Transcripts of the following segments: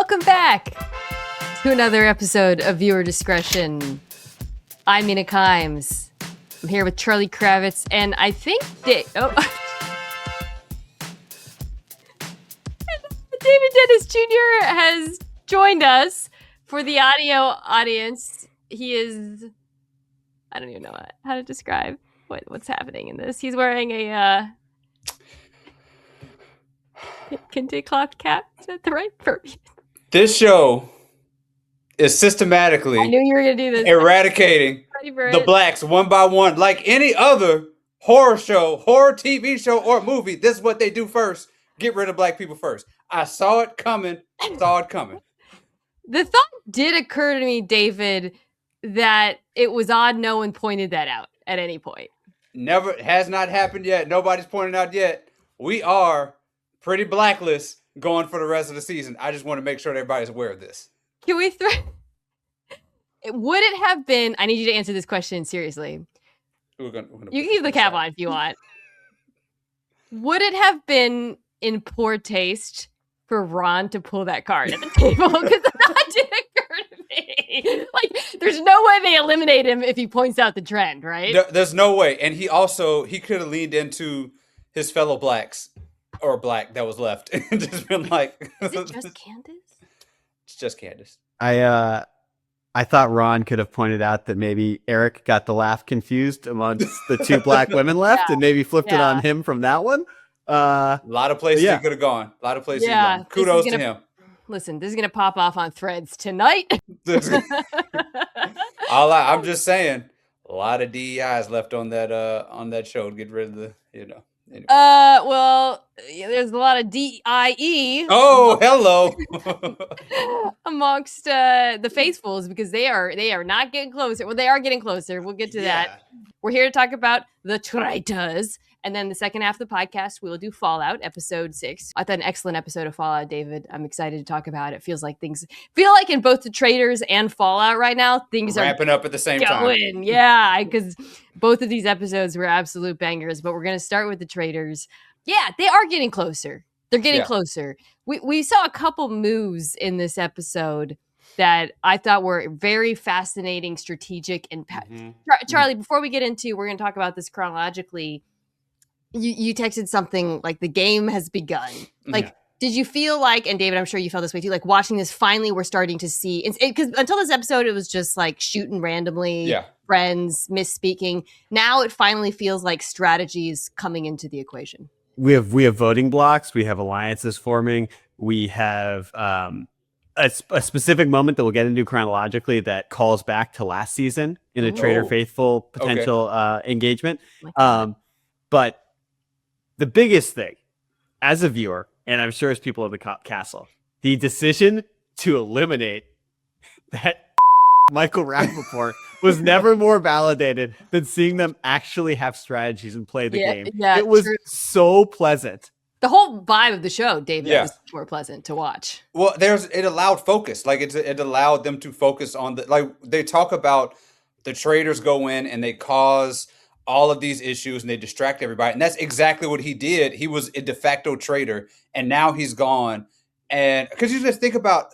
Welcome back to another episode of Viewer Discretion. I'm Mina. I'm here with Charlie Kravitz, and I think David Dennis Jr. has joined us for the audio audience. He is, I don't even know how to describe what's happening in this. He's wearing a kente cloth cap. Is that the right verbiage? This show is systematically I knew you were going to do this. Eradicating the blacks one by one. Like any other horror TV show, or movie, this is what they do first. Get rid of black people first. I saw it coming. The thought did occur to me, David, that it was odd no one pointed that out at any point. Never, has not happened yet. Nobody's pointed out yet. We are pretty blacklist going for the rest of the season. I just want to make sure that everybody's aware of this. Can we would it have been, I need you to answer this question seriously. We're gonna you can keep the cap on if you want. Would it have been in poor taste for Ron to pull that card at the table? Because that did occur to me. Like, there's no way they eliminate him if he points out the trend, right? There's no way. And he could have leaned into his fellow blacks or black that was left and just been like, is it just Candace? It's just Candace. I thought Ron could have pointed out that maybe Eric got the laugh confused amongst the two black women left and maybe flipped it on him from that one. A lot of places he could have gone. A lot of places he could have gone. Kudos to him. Listen, this is going to pop off on Threads tonight. I'm just saying, a lot of DEIs left on that show to get rid of the, Anyway. Well, there's a lot of DIE. Oh, hello. amongst the faithfuls, because they are not getting closer. Well, they are getting closer. We'll get to that. We're here to talk about the Traitors. And then the second half of the podcast, we will do Fallout, episode 6. I thought an excellent episode of Fallout, David. I'm excited to talk about it. Feels like things feel like in both the Traitors and Fallout right now, things are ramping up at the same time. Yeah, because both of these episodes were absolute bangers. But we're going to start with the Traitors. Yeah, they are getting closer. They're getting closer. We saw a couple moves in this episode that I thought were very fascinating, strategic, and Charlie, before we get into, we're going to talk about this chronologically. You texted something like the game has begun. Like, did you feel like, and David, I'm sure you felt this way too, like watching this, finally we're starting to see, because until this episode, it was just like shooting randomly, friends, misspeaking. Now it finally feels like strategy is coming into the equation. We have voting blocks. We have alliances forming. We have a specific moment that we'll get into chronologically that calls back to last season in a Traitor Faithful potential engagement. But the biggest thing, as a viewer, and I'm sure as people of the castle, the decision to eliminate that Michael Rappaport was never more validated than seeing them actually have strategies and play the game. Yeah, it was so pleasant. The whole vibe of the show, David, was more pleasant to watch. Well, it allowed focus. Like it allowed them to focus on they talk about the traitors go in and they cause all of these issues and they distract everybody. And that's exactly what he did. He was a de facto traitor and now he's gone. And because you just think about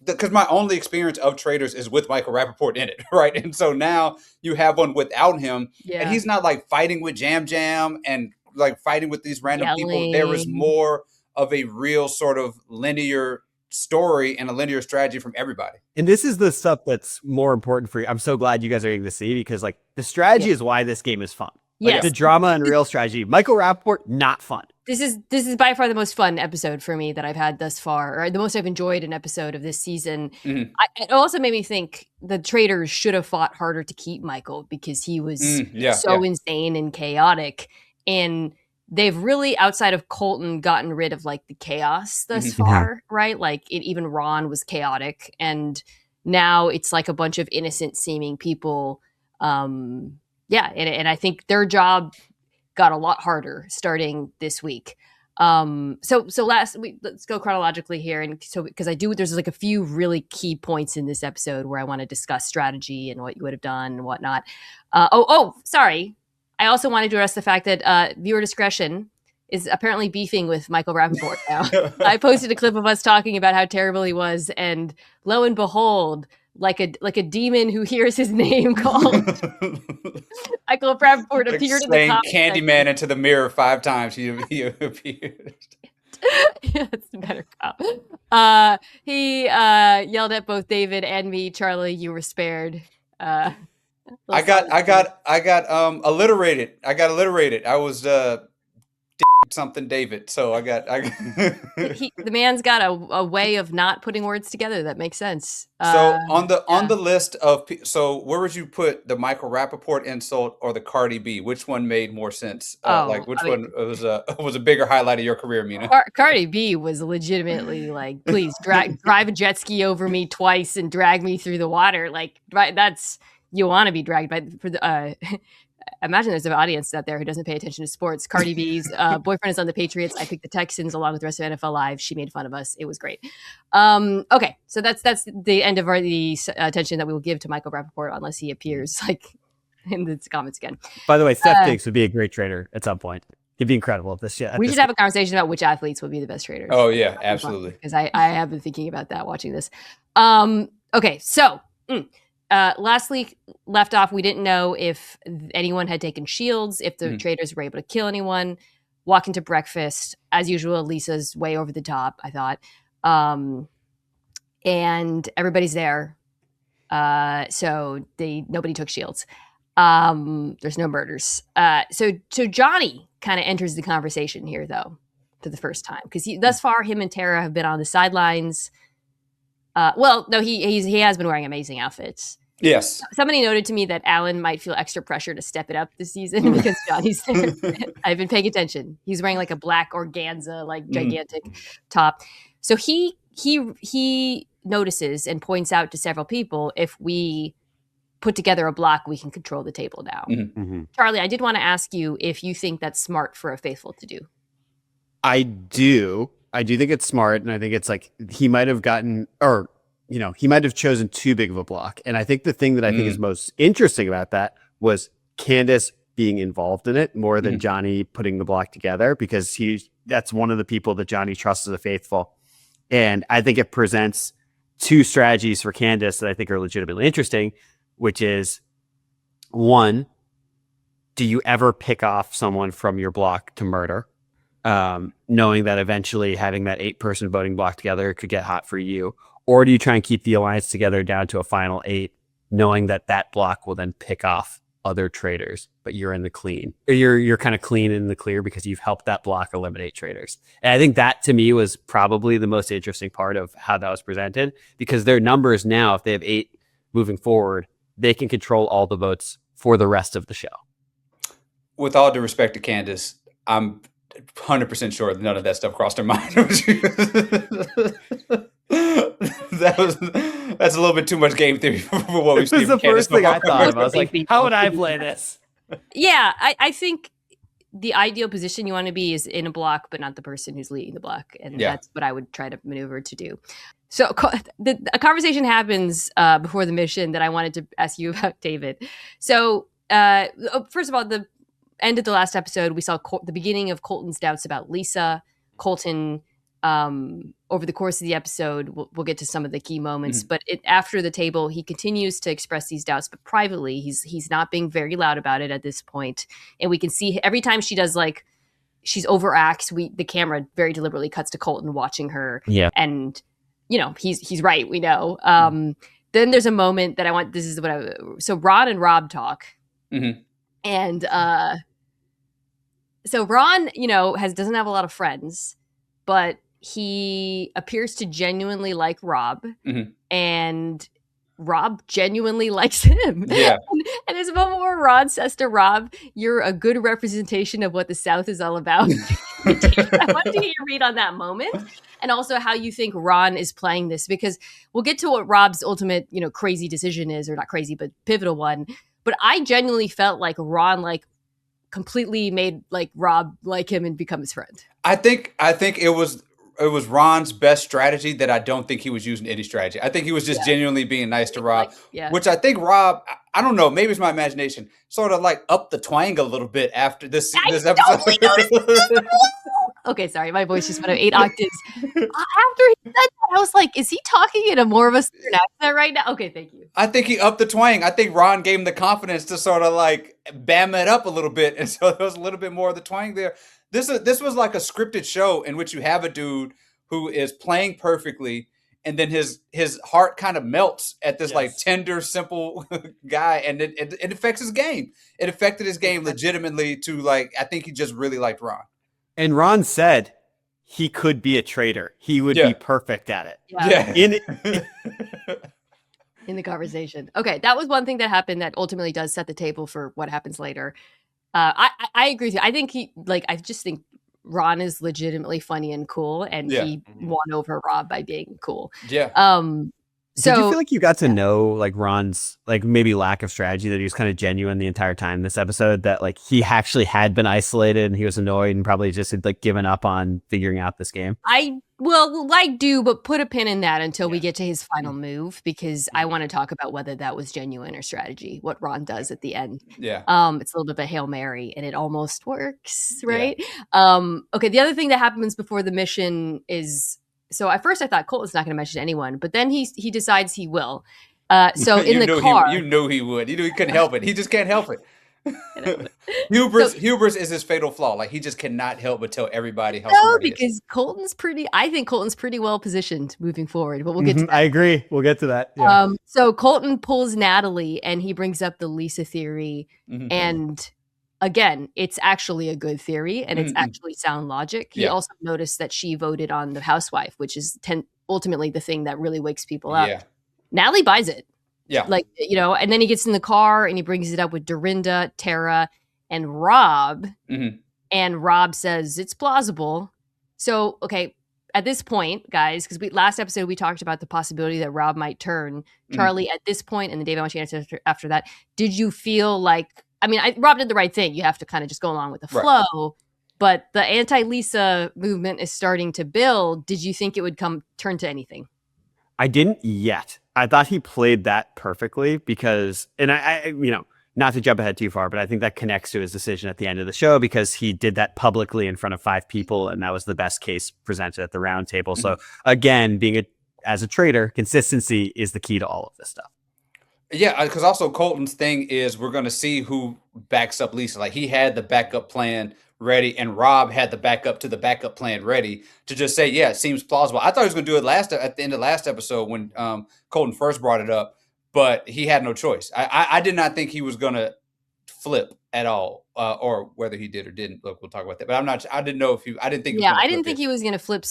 because my only experience of traitors is with Michael Rappaport in it, right? And so now you have one without him and he's not like fighting with Jam and like fighting with these random people. There is more of a real sort of linear story and a linear strategy from everybody. And this is the stuff that's more important for you. I'm so glad you guys are getting to see, because like the strategy is why this game is fun. Like the drama and real strategy. Michael Rappaport, not fun. This is by far the most fun episode for me that I've had thus far, or the most I've enjoyed an episode of this season. It also made me think the traitors should have fought harder to keep Michael, because he was so insane and chaotic. And they've really, outside of Colton, gotten rid of like the chaos thus far, right? Like even Ron was chaotic, and now it's like a bunch of innocent seeming people. And I think their job got a lot harder starting this week. So let's go chronologically here, and so because there's like a few really key points in this episode where I want to discuss strategy and what you would have done and whatnot. Sorry. I also wanted to address the fact that viewer discretion is apparently beefing with Michael Rappaport now. I posted a clip of us talking about how terrible he was, and lo and behold, like a demon who hears his name called, Michael Rappaport like appeared in the saying comments Candyman into the mirror 5 times. He appeared. Yeah, that's a better cop. He yelled at both David and me. Charlie, you were spared. I got alliterated. I was something David. So the man's got a way of not putting words together that makes sense. So on the list of so where would you put the Michael Rappaport insult or the Cardi B? Which one made more sense? One was a bigger highlight of your career, Mina? Cardi B was legitimately like, please drive a jet ski over me twice and drag me through the water. Like that's, you want to be dragged by for the imagine there's an audience out there who doesn't pay attention to sports. Cardi B's boyfriend is on the Patriots. I picked the Texans along with the rest of NFL Live. She made fun of us. It was great. Okay, so that's the end of the attention that we will give to Michael Rappaport unless he appears like in the comments again. By the way, Steph Diggs would be a great trader at some point. He'd be incredible at this shit. We should have a conversation about which athletes would be the best traders. Oh yeah, absolutely. Because I have been thinking about that watching this. Okay, so. Last week left off, we didn't know if anyone had taken shields, if the traders were able to kill anyone. Walking to breakfast, as usual, Lisa's way over the top, I thought. And everybody's there. So nobody took shields. There's no murders. So Johnny kind of enters the conversation here, though, for the first time. Because thus far, him and Tara have been on the sidelines. He has been wearing amazing outfits. Yes. Somebody noted to me that Alan might feel extra pressure to step it up this season because Johnny's there. I've been paying attention. He's wearing like a black organza, like gigantic top. So he notices and points out to several people, if we put together a block, we can control the table now. Mm-hmm. Charlie, I did want to ask you if you think that's smart for a faithful to do. I do think it's smart, and I think it's like he might have chosen too big of a block. And I think the thing that I think is most interesting about that was Candace being involved in it more than Johnny putting the block together, because that's one of the people that Johnny trusts as a faithful. And I think it presents two strategies for Candace that I think are legitimately interesting, which is, one, do you ever pick off someone from your block to murder? Knowing that eventually having that 8-person voting block together could get hot for you? Or do you try and keep the alliance together down to a final 8, knowing that block will then pick off other traitors, but you're in the clean? Or you're kind of clean in the clear because you've helped that block eliminate traitors. And I think that, to me, was probably the most interesting part of how that was presented, because their numbers now, if they have 8 moving forward, they can control all the votes for the rest of the show. With all due respect to Candace, I'm 100% sure that none of that stuff crossed her mind. That's a little bit too much game theory for what we've seen. This was the first thing I thought of. I was like, how would I play this? Yeah, I think the ideal position you want to be is in a block, but not the person who's leading the block. And that's what I would try to maneuver to do. So a conversation happens before the mission that I wanted to ask you about, David. So first of all, the end of the last episode, we saw the beginning of Colton's doubts about Lisa. Colton, over the course of the episode, we'll get to some of the key moments, but after the table, he continues to express these doubts, but privately, he's not being very loud about it at this point. And we can see every time she does, like, she's overacts, the camera very deliberately cuts to Colton watching her. Yeah. And, he's right, we know. Then there's a moment that so Ron and Rob talk. Mm-hmm. And so Ron, doesn't have a lot of friends, but he appears to genuinely like Rob, and Rob genuinely likes him. Yeah. And there's a moment where Ron says to Rob, "You're a good representation of what the South is all about." I wanted to get your read on that moment, and also how you think Ron is playing this, because we'll get to what Rob's ultimate, crazy decision is, or not crazy, but pivotal one. But I genuinely felt like Ron, completely made Rob like him and become his friend. I think it was Ron's best strategy that I don't think he was using any strategy. I think he was just genuinely being nice to Rob, which I think Rob, I don't know, maybe it's my imagination, sort of like up the twang a little bit after this episode. Totally noticed. Okay, sorry, my voice just went up 8 octaves. After he said that, I was like, is he talking in a more of a southern accent right now? Okay, thank you. I think he upped the twang. I think Ron gave him the confidence to sort of like bam it up a little bit, and so there was a little bit more of the twang there. This was like a scripted show in which you have a dude who is playing perfectly, and then his heart kind of melts at this like tender, simple guy, and it affects his game. It affected his game legitimately to like, I think he just really liked Ron. And Ron said he could be a traitor. He would be perfect at it. Yeah. In the conversation. Okay, that was one thing that happened that ultimately does set the table for what happens later. I agree with you. I think I just think Ron is legitimately funny and cool, and he won over Rob by being cool. Yeah. So did you feel like you got to know like Ron's like maybe lack of strategy, that he was kind of genuine the entire time this episode, that like he actually had been isolated and he was annoyed and probably just had like given up on figuring out this game? I do, but put a pin in that until we get to his final move, because I want to talk about whether that was genuine or strategy, what Ron does at the end. Yeah. It's a little bit of a Hail Mary and it almost works, right? Yeah. Okay, the other thing that happens before the mission is, so at first I thought Colton's not going to mention anyone, but then he decides he will. So in the car, you knew he would. You knew he couldn't help it. He just can't help it. Hubris is his fatal flaw. Like, he just cannot help but tell everybody how. No, because I think Colton's pretty well positioned moving forward. But we'll get to that. I agree. We'll get to that. Yeah. So Colton pulls Natalie, and he brings up the Lisa theory, and again, it's actually a good theory, and it's actually sound logic. He also noticed that she voted on the housewife, which is ultimately the thing that really wakes people up. Yeah. Natalie buys it. Yeah. Like, and then he gets in the car and he brings it up with Dorinda, Tara, and Rob. And Rob says it's plausible. So, okay, at this point, guys, because last episode we talked about the possibility that Rob might turn. Charlie, at this point, and then Dave, I want you to answer after that, did you feel like, Rob did the right thing. You have to kind of just go along with the flow. But the anti-Lisa movement is starting to build. Did you think it would turn to anything? I didn't yet. I thought he played that perfectly because, and I not to jump ahead too far, but I think that connects to his decision at the end of the show, because he did that publicly in front of 5 people, and that was the best case presented at the round table. So again, as a traitor, consistency is the key to all of this stuff. Yeah, because also Colton's thing is we're going to see who backs up Lisa. Like, he had the backup plan ready, and Rob had the backup to the backup plan ready to just say, yeah, it seems plausible. I thought he was going to do it at the end of last episode when Colton first brought it up, but he had no choice. I did not think he was going to flip at all, or whether he did or didn't. Look, we'll talk about that. But I didn't know if he. I didn't think. Yeah, I didn't think he was going to flip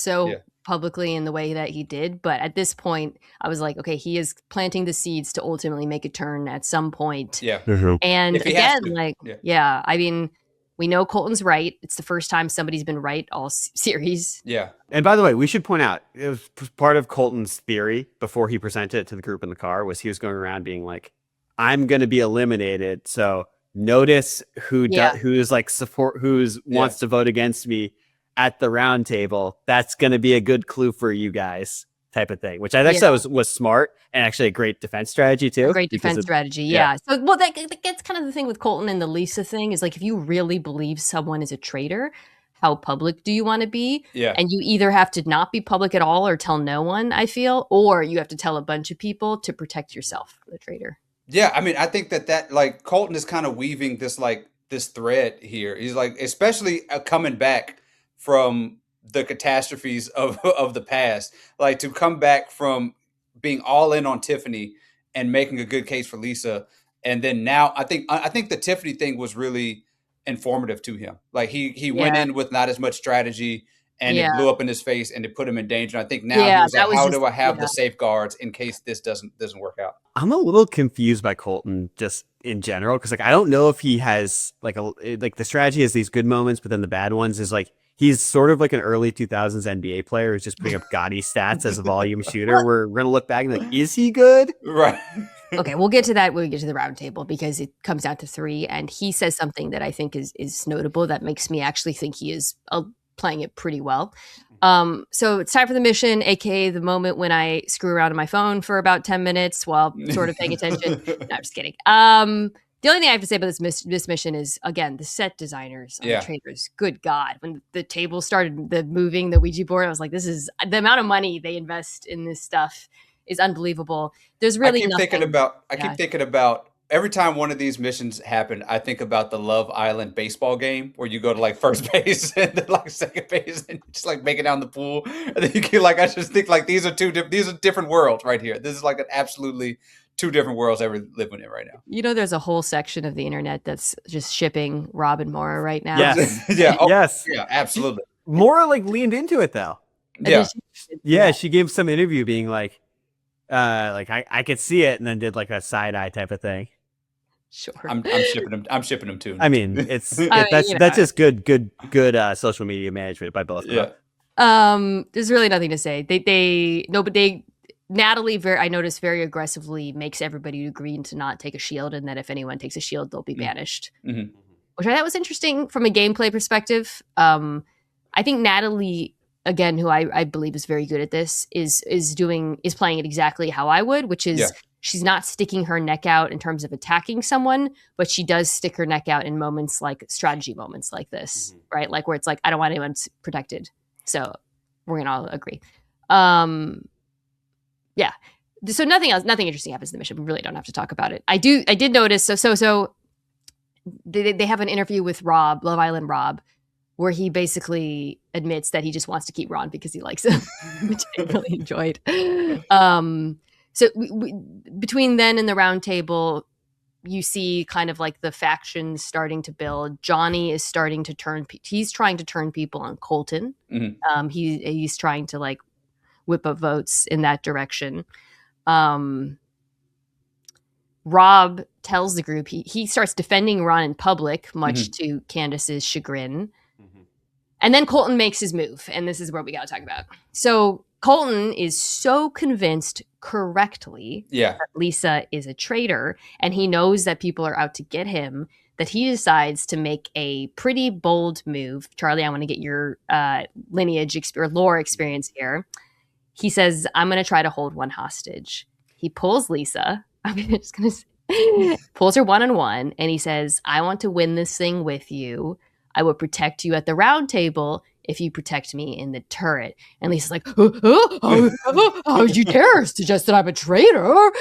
publicly in the way that he did. But at this point, I was like, okay, he is planting the seeds to ultimately make a turn at some point. Yeah. And again, we know Colton's right. It's the first time somebody's been right all series. Yeah. And by the way, we should point out, it was part of Colton's theory before he presented it to the group in the car, was he was going around being like, I'm going to be eliminated. So notice who's like support, wants to vote against me at the round table. That's going to be a good clue for you guys, type of thing, which I thought was smart and actually a great defense strategy too. A great defense strategy. Yeah. So, well, that gets kind of the thing with Colton and the Lisa thing is like, if you really believe someone is a traitor, how public do you want to be? Yeah. And you either have to not be public at all or tell no one, I feel, or you have to tell a bunch of people to protect yourself from the traitor. Yeah. I think that like Colton is kind of weaving this thread here. He's like, especially coming back from the catastrophes of the past, like to come back from being all in on Tiffany and making a good case for Lisa. And then now I think the Tiffany thing was really informative to him. Like he went in with not as much strategy, and it blew up in his face and it put him in danger. And I think now he was like, how do I have the safeguards in case this doesn't work out? I'm a little confused by Colton just in general, because like I don't know if he has like the strategy has these good moments, but then the bad ones is like he's sort of like an early 2000s NBA player who's just putting up gaudy stats as a volume shooter. We're going to look back and like, is he good? Right. Okay, we'll get to that when we get to the round table, because it comes down to 3, and he says something that I think is notable that makes me actually think he is playing it pretty well. So it's time for the mission, aka the moment when I screw around on my phone for about 10 minutes while sort of paying attention. No, I'm just kidding. The only thing I have to say about this mission is, again, the set designers on the Traitors. Good God. When the table started moving, the Ouija board, I was like, this is the amount of money they invest in this stuff is unbelievable. There's really nothing. I keep thinking about every time one of these missions happen, I think about the Love Island baseball game where you go to like first base and then like second base and just like make it down the pool. And then you get like, I just think like these are different worlds right here. This is like an absolutely two different worlds ever living in right now. You know, there's a whole section of the internet that's just shipping Rob and Maura right now. Yes. Yes, absolutely. Maura like leaned into it though. Yeah. She gave some interview being like I could see it, and then did like a side eye type of thing. Sure. I'm shipping them too. I mean, that's just good social media management by both of them. There's really nothing to say. Natalie I noticed very aggressively makes everybody agree to not take a shield, and that if anyone takes a shield, they'll be banished. Mm-hmm. Which I thought was interesting from a gameplay perspective. I think Natalie, again, who I believe is very good at this, is playing it exactly how I would, which is she's not sticking her neck out in terms of attacking someone, but she does stick her neck out in moments like strategy moments like this, right? Like where it's like, I don't want anyone protected. So we're going to all agree. Yeah. So nothing interesting happens in the mission. We really don't have to talk about it. I did notice. So they have an interview with Rob, Love Island Rob, where he basically admits that he just wants to keep Ron because he likes him, which I really enjoyed. So between then and the round table, you see kind of like the factions starting to build. Johnny is starting to he's trying to turn people on Colton. Mm-hmm. He's trying to like whip up votes in that direction. Rob tells the group, he starts defending Ron in public, much to Candace's chagrin. And then Colton makes his move, and this is what we got to talk about. So Colton is so convinced correctly that Lisa is a traitor, and he knows that people are out to get him, that he decides to make a pretty bold move. Charlie, I want to get your lineage or lore experience here. He says, I'm going to try to hold one hostage. He pulls Lisa. I'm just going to say, pulls her one-on-one, and he says, I want to win this thing with you. I will protect you at the round table if you protect me in the turret. And Lisa's like, how would you dare suggest that I'm a traitor?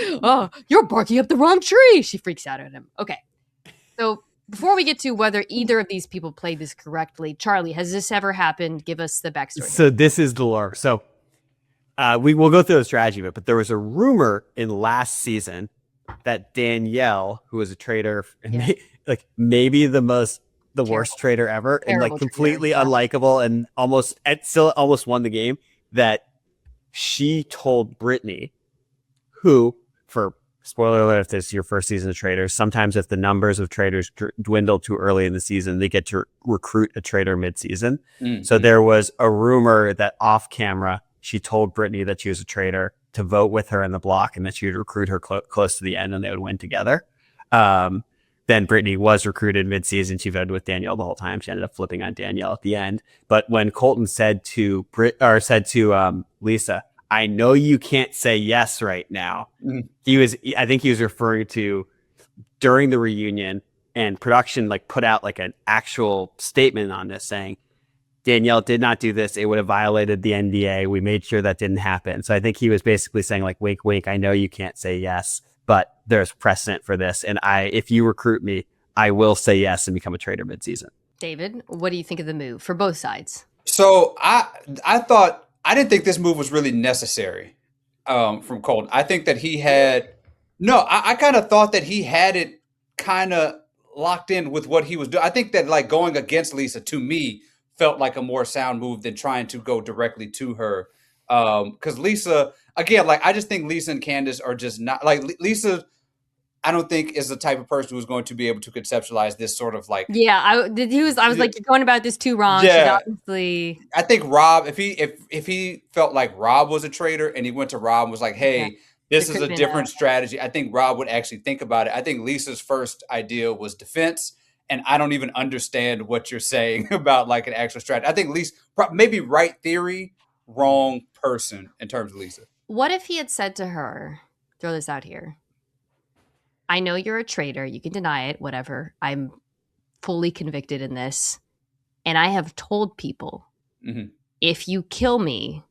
You're barking up the wrong tree. She freaks out at him. Okay. So before we get to whether either of these people played this correctly, Charlie, has this ever happened? Give us the backstory. So this is the lore. So we will go through the strategy of it, but there was a rumor in last season that Danielle, who was a traitor, maybe the worst traitor ever, and like completely unlikable, and almost won the game, that she told Brittany, who, for spoiler alert, if this is your first season of Traitors, sometimes if the numbers of traitors dwindle too early in the season, they get to recruit a traitor mid-season. So there was a rumor that off camera, she told Brittany that she was a traitor to vote with her in the block, and that she would recruit her close to the end, and they would win together. Then Brittany was recruited mid-season. She voted with Danielle the whole time. She ended up flipping on Danielle at the end. But when Colton said to Lisa, I know you can't say yes right now. I think he was referring to during the reunion, and production like put out like an actual statement on this saying, Danielle did not do this. It would have violated the NDA. We made sure that didn't happen. So I think he was basically saying like, wink, wink. I know you can't say yes, but there's precedent for this. And if you recruit me, I will say yes and become a traitor mid-season. David, what do you think of the move for both sides? So I didn't think this move was really necessary from Colton. I think that I kind of thought that he had it kind of locked in with what he was doing. I think that like going against Lisa, to me, felt like a more sound move than trying to go directly to her. Because Lisa, again, like I just think Lisa and Candace are just not like Lisa. I don't think is the type of person who's going to be able to conceptualize this sort of like. Yeah, I was like, you're going about this too wrong. Yeah, obviously. I think Rob, if he felt like Rob was a traitor and he went to Rob and was like, hey, this is a different strategy, I think Rob would actually think about it. I think Lisa's first idea was defense. And I don't even understand what you're saying about like an actual strategy. I think Lisa, maybe right theory, wrong person in terms of Lisa. What if he had said to her, throw this out here, I know you're a traitor. You can deny it, whatever. I'm fully convicted in this. And I have told people, if you kill me,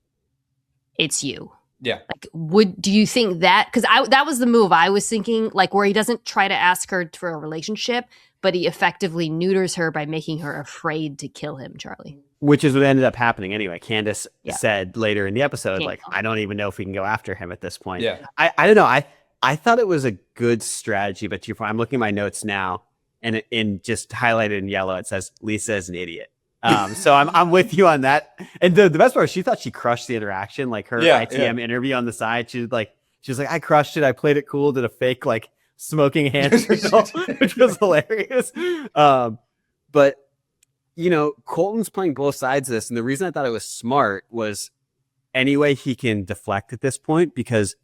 it's you. Yeah. Like, do you think that? Because that was the move I was thinking, like, where he doesn't try to ask her for a relationship, but he effectively neuters her by making her afraid to kill him, Charlie. Which is what ended up happening anyway. Candace said later in the episode, I don't even know if we can go after him at this point. Yeah. I don't know. I thought it was a good strategy, but to your point, I'm looking at my notes now, and in just highlighted in yellow, it says Lisa is an idiot. So I'm with you on that. And the best part, she thought she crushed the interaction, like her ITM interview on the side. She was like, I crushed it. I played it cool. Did a fake like smoking hand signal, which was hilarious. But Colton's playing both sides of this, and the reason I thought it was smart was any way he can deflect at this point, because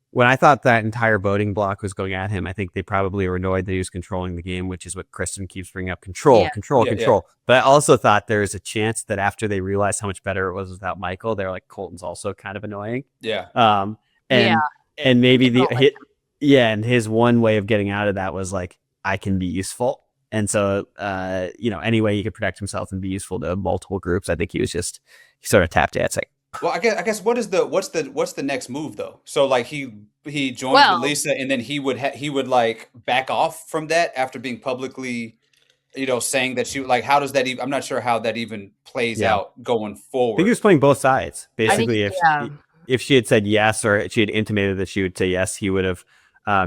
when I thought that entire voting block was going at him, I think they probably were annoyed that he was controlling the game, which is what Kristen keeps bringing up. Control. But I also thought there was a chance that after they realized how much better it was without Michael, they're like, Colton's also kind of annoying. Yeah. And maybe and his one way of getting out of that was like, I can be useful. And so, any way he could protect himself and be useful to multiple groups, I think he sort of tap dancing. Well, I guess what's the next move though? So like he joins with Lisa, and then he would like back off from that after being publicly, saying that she, like, how does that even? I'm not sure how that even plays out going forward. I think he was playing both sides. Basically, if she had said yes, or she had intimated that she would say yes, he would have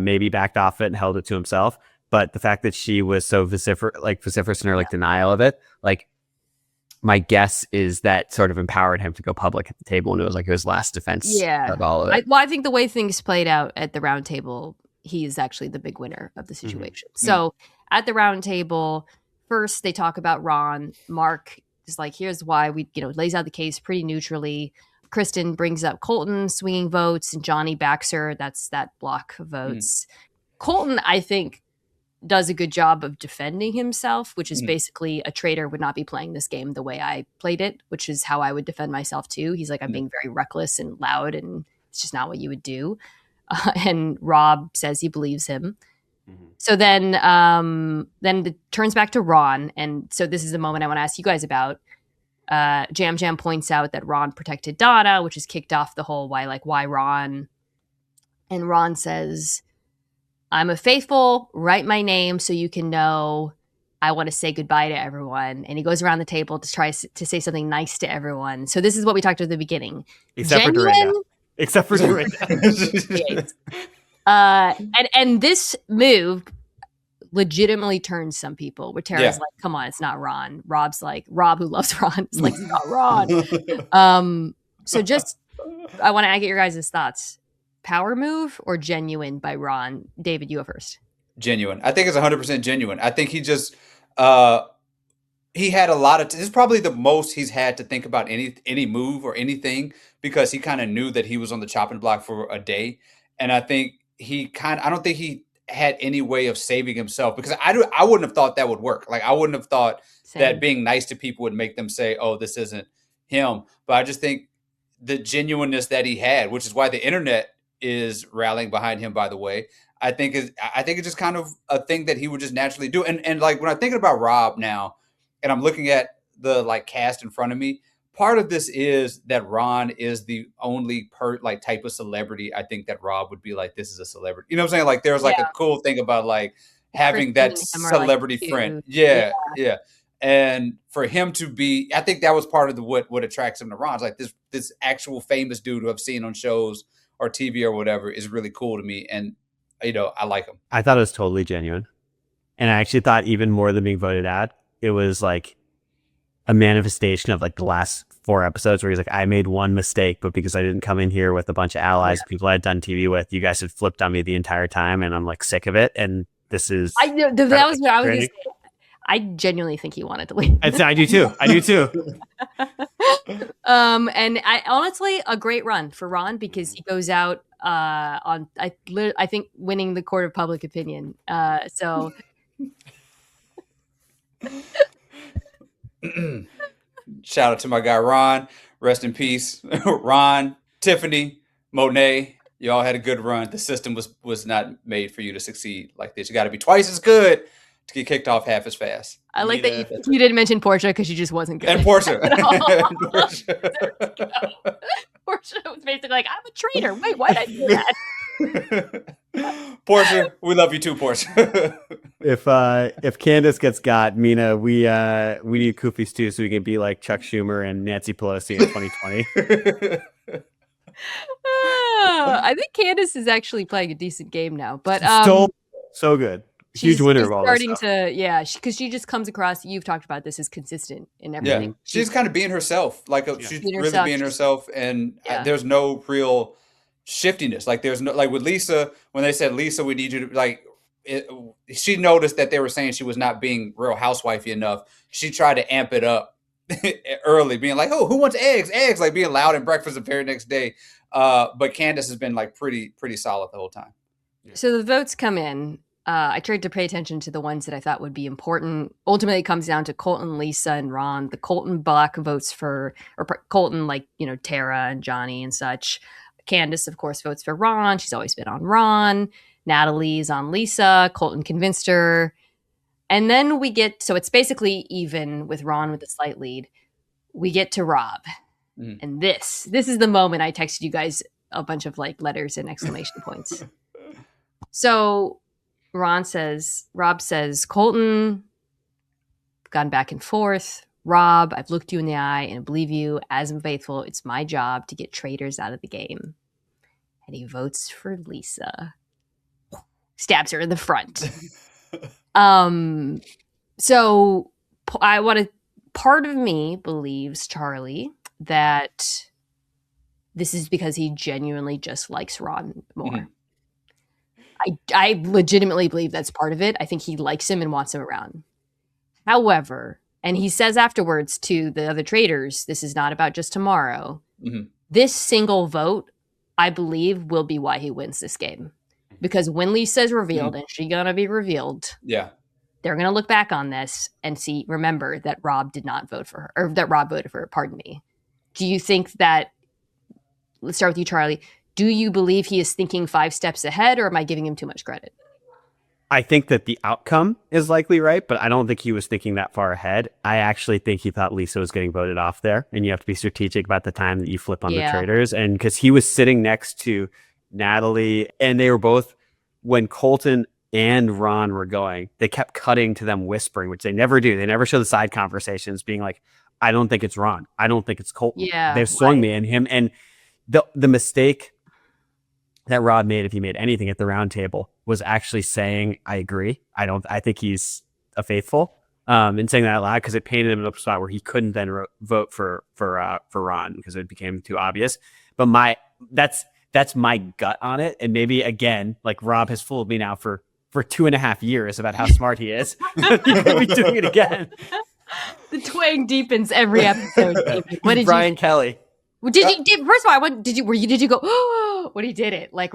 maybe backed off it and held it to himself. But the fact that she was so vociferous in her denial of it, like, my guess is that sort of empowered him to go public at the table, and it was like his last defense of all of it. I think the way things played out at the round table, he is actually the big winner of the situation. So at the round table, first they talk about Ron. Mark is like, here's why we, lays out the case pretty neutrally. Kristen brings up Colton swinging votes, and Johnny backs her. That's that block of votes. Colton, I think, does a good job of defending himself, which is basically a traitor would not be playing this game the way I played it, which is how I would defend myself too. He's like, I'm being very reckless and loud, and it's just not what you would do. And Rob says he believes him. So then it turns back to Ron. And so this is the moment I want to ask you guys about. Jam Jam points out that Ron protected Donna, which has kicked off the whole why Ron? And Ron says, I'm a faithful, write my name so you can know I want to say goodbye to everyone. And he goes around the table to try to say something nice to everyone. So this is what we talked about at the beginning. Except for Dorinda. And this move legitimately turns some people, where Tara's like, come on, it's not Ron. Rob's like, Rob, who loves Ron, is like, it's not Ron. So just, I want to get your guys' thoughts. Power move or genuine by Ron? David, you go first. Genuine. I think it's 100% genuine. I think he just he had a lot of this is probably the most he's had to think about any move or anything, because he kind of knew that he was on the chopping block for a day. And I think I don't think he had any way of saving himself, because I wouldn't have thought that would work. Like, I wouldn't have thought that being nice to people would make them say, oh, this isn't him. But I just think the genuineness that he had, which is why the internet is rallying behind him, by the way, I think it's just kind of a thing that he would just naturally do. And like, when I'm thinking about Rob now, and I'm looking at the cast in front of me, part of this is that Ron is the only type of celebrity I think that Rob would be like, this is a celebrity. You know what I'm saying? Like, there's a cool thing about having that celebrity friend. Yeah. And for him to be, I think that was part of what attracts him to Ron. It's like this actual famous dude who I've seen on shows or TV or whatever is really cool to me. And, I like him. I thought it was totally genuine. And I actually thought, even more than being voted out, it was like a manifestation of the last 4 episodes where he's like, I made one mistake, but because I didn't come in here with a bunch of allies, people I had done TV with, you guys had flipped on me the entire time, and I'm sick of it. And this is... I know, that was what I was going to say. I genuinely think he wanted to leave. I do too. And honestly, a great run for Ron, because he goes out on, I think, winning the court of public opinion. So... Shout out to my guy Ron. rest in peace. Ron, Tiffany, Monet, you all had a good run. The system was not made for you to succeed like this. You got to be twice as good to get kicked off half as fast. I like that you didn't mention Portia because she just wasn't good. And Portia. Portia was basically like, I'm a traitor. Wait, why did I do that? Portia, we love you too, Portia. If Candace gets got, Mina, we need Koofies too, so we can be like Chuck Schumer and Nancy Pelosi in 2020. I think Candace is actually playing a decent game now, but so good. Huge winner of all starting this stuff. because she just comes across. You've talked about this as consistent in everything. Yeah, she's kind of being herself. She's really being herself, and there's no real shiftiness. Like there's no with Lisa when they said Lisa, we need you to she noticed that they were saying she was not being real housewifey enough. She tried to amp it up early, being like, "Oh, who wants eggs? Eggs!" Like being loud at breakfast the very next day. But Candace has been like pretty solid the whole time. So the votes come in. I tried to pay attention to the ones that I thought would be important. Ultimately, it comes down to Colton, Lisa, and Ron. The Colton block votes for, or Colton, Tara and Johnny and such. Candace, of course, votes for Ron. She's always been on Ron. Natalie's on Lisa. Colton convinced her. And then we get, so it's basically even with Ron with a slight lead. We get to Rob. Mm. And this is the moment I texted you guys a bunch of letters and exclamation points. So Rob says, Colton, gone back and forth. Rob, I've looked you in the eye and I believe you as I'm faithful. It's my job to get traitors out of the game. And he votes for Lisa. Stabs her in the front. So part of me believes, Charlie, that this is because he genuinely just likes Ron more. Mm-hmm. I legitimately believe that's part of it. I think he likes him and wants him around. However, and he says afterwards to the other traitors, this is not about just tomorrow. Mm-hmm. This single vote, I believe, will be why he wins this game. Because when Lisa is revealed, and she's going to be revealed, they're going to look back on this and remember that Rob did not vote for her, or that Rob voted for her, pardon me. Do you think that, let's start with you, Charlie, do you believe he is thinking 5 steps ahead, or am I giving him too much credit? I think that the outcome is likely right, but I don't think he was thinking that far ahead. I actually think he thought Lisa was getting voted off there, and you have to be strategic about the time that you flip on the traitors. And because he was sitting next to Natalie, and they were both, when Colton and Ron were going, they kept cutting to them whispering, which they never do. They never show the side conversations being like, I don't think it's Ron. I don't think it's Colton. Yeah, they've swung me and him. And the mistake that Rob made, if he made anything at the round table, was actually saying, I agree. I think he's a faithful, and saying that out loud, because it painted him in a spot where he couldn't then vote for Ron because it became too obvious. But that's my gut on it. And maybe again, Rob has fooled me now for 2.5 years about how smart he is. He could be doing it again. The twang deepens every episode. What did Brian Kelly? First of all, did you go, oh, when he did it? I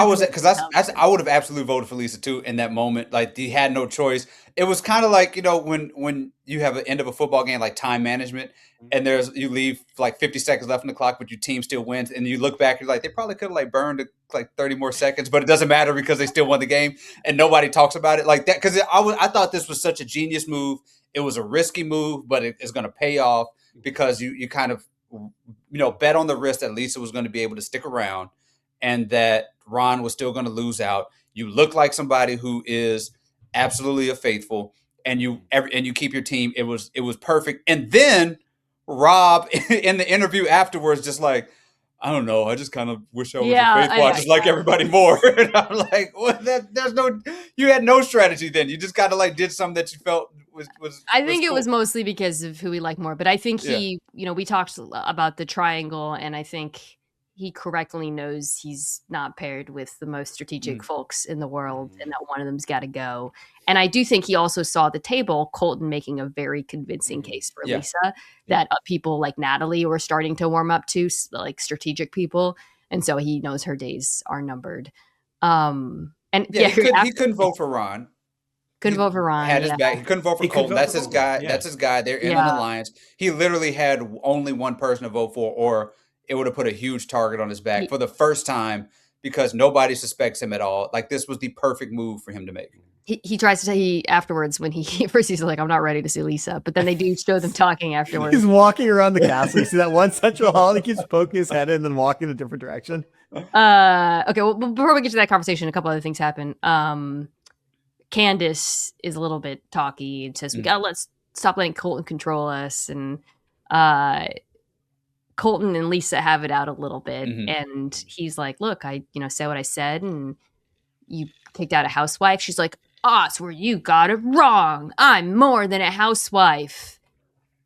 was because I would have absolutely voted for Lisa too in that moment. He had no choice. It was kind of like, when you have an end of a football game, like time management, and you leave 50 seconds left in the clock, but your team still wins, and you look back, you're like, they probably could have burned 30 more seconds, but it doesn't matter because they still won the game, and nobody talks about it like that. Because I thought this was such a genius move. It was a risky move, but it's going to pay off because you kind of bet on the risk that Lisa was going to be able to stick around and that Ron was still going to lose out. You look like somebody who is absolutely a faithful, and you keep your team. It was perfect. And then Rob in the interview afterwards, just I don't know. I just kind of wish I was a faithful. I just like everybody more. And I'm like, well, you had no strategy then. You just kind of did something that you felt was I think cool. It was mostly because of who we like more. But I think we talked about the triangle, and I think he correctly knows he's not paired with the most strategic folks in the world, and that one of them's got to go. And I do think he also saw the table, Colton making a very convincing case for Lisa, that people like Natalie were starting to warm up to, strategic people. And so he knows her days are numbered. He couldn't vote for Ron. Couldn't vote for Ron. Had his back. He couldn't vote for Colton. That's his guy. Yeah. That's his guy. They're in an alliance. He literally had only one person to vote for, or it would have put a huge target on his back for the first time because nobody suspects him at all. Like, this was the perfect move for him to make. He tries to say afterwards when he first he's like, I'm not ready to see Lisa, but then they do show them talking afterwards. He's walking around the castle. You see that one central hall? He keeps poking his head in and then walking in a different direction. Okay, well, before we get to that conversation, a couple other things happen. Candace is a little bit talky and says, let's stop letting Colton control us. And Colton and Lisa have it out a little bit. And he's like, look, I said what I said and you kicked out a housewife. She's like, it's where you got it wrong. I'm more than a housewife.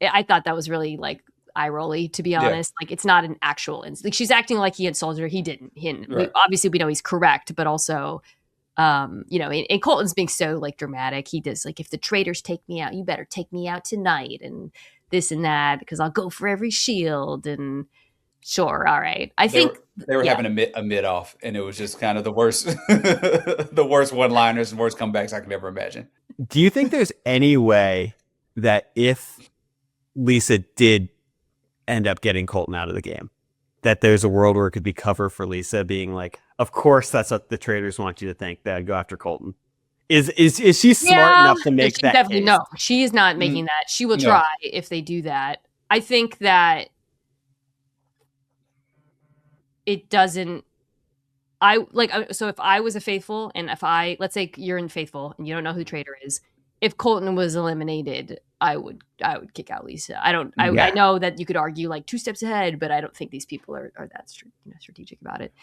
I thought that was really like eye-rolly, to be honest. Like, it's not an actual like, she's acting like he insulted her. He didn't. Right. Obviously, we know he's correct, but also... and Colton's being so like dramatic. He does like, if the traitors take me out, you better take me out tonight and this and that, because I'll go for every shield. And sure, all right. I think they were having a mid off, and it was just kind of the worst, the worst one-liners and worst comebacks I could ever imagine. Do you think there's any way that if Lisa did end up getting Colton out of the game, that there's a world where it could be cover for Lisa being like, of course, that's what the traitors want you to think, that I'd go after Colton. Is she smart enough to make that definitely case? No, she is not making that. She will try if they do that. I think that it doesn't. So if I was a faithful, and let's say you're in faithful and you don't know who the traitor is, if Colton was eliminated, I would kick out Lisa. I know that you could argue like 2 steps ahead, but I don't think these people are that strategic about it.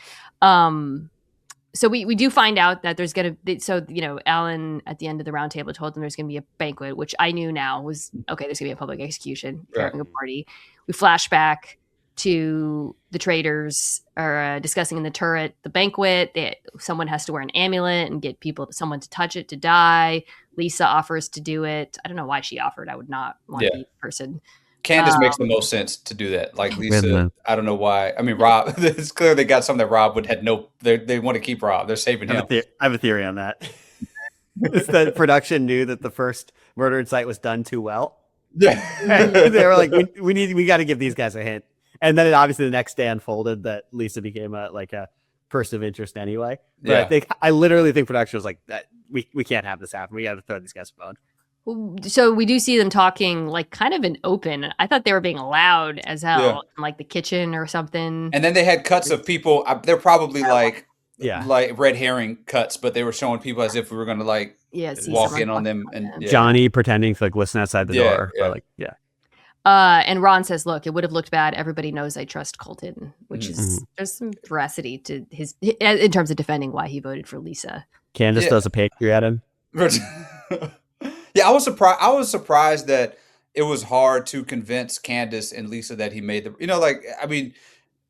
So we do find out that there's going to be, Alan at the end of the round table told them there's going to be a banquet, which I knew now was, okay, there's going to be a public execution. They're having a party. We flash back to the traitors are discussing in the turret the banquet. Someone has to wear an amulet and get someone to touch it to die. Lisa offers to do it. I don't know why she offered. I would not want to be the person. Candace makes the most sense to do that. Like Lisa, I don't know why. I mean, Rob, it's clear they got something that Rob would had no. They want to keep Rob. They're saving him. I have a theory on that. It's that production knew that the first Murder in Sight was done too well. Yeah, they were like, we got to give these guys a hint. And then obviously the next day unfolded that Lisa became a person of interest anyway. But I literally think production was like, that we can't have this happen. We got to throw these guys a bone. So we do see them talking like kind of in open. I thought they were being loud as hell in like the kitchen or something. And then they had cuts of people. They're probably like red herring cuts, but they were showing people as if we were going to walk in on them. And Johnny pretending to listen outside the door. And Ron says, look, it would have looked bad. Everybody knows I trust Colton, which is there's some veracity to his in terms of defending why he voted for Lisa. Candace does a patriotism. Yeah, I was surprised that it was hard to convince Candace and Lisa that he made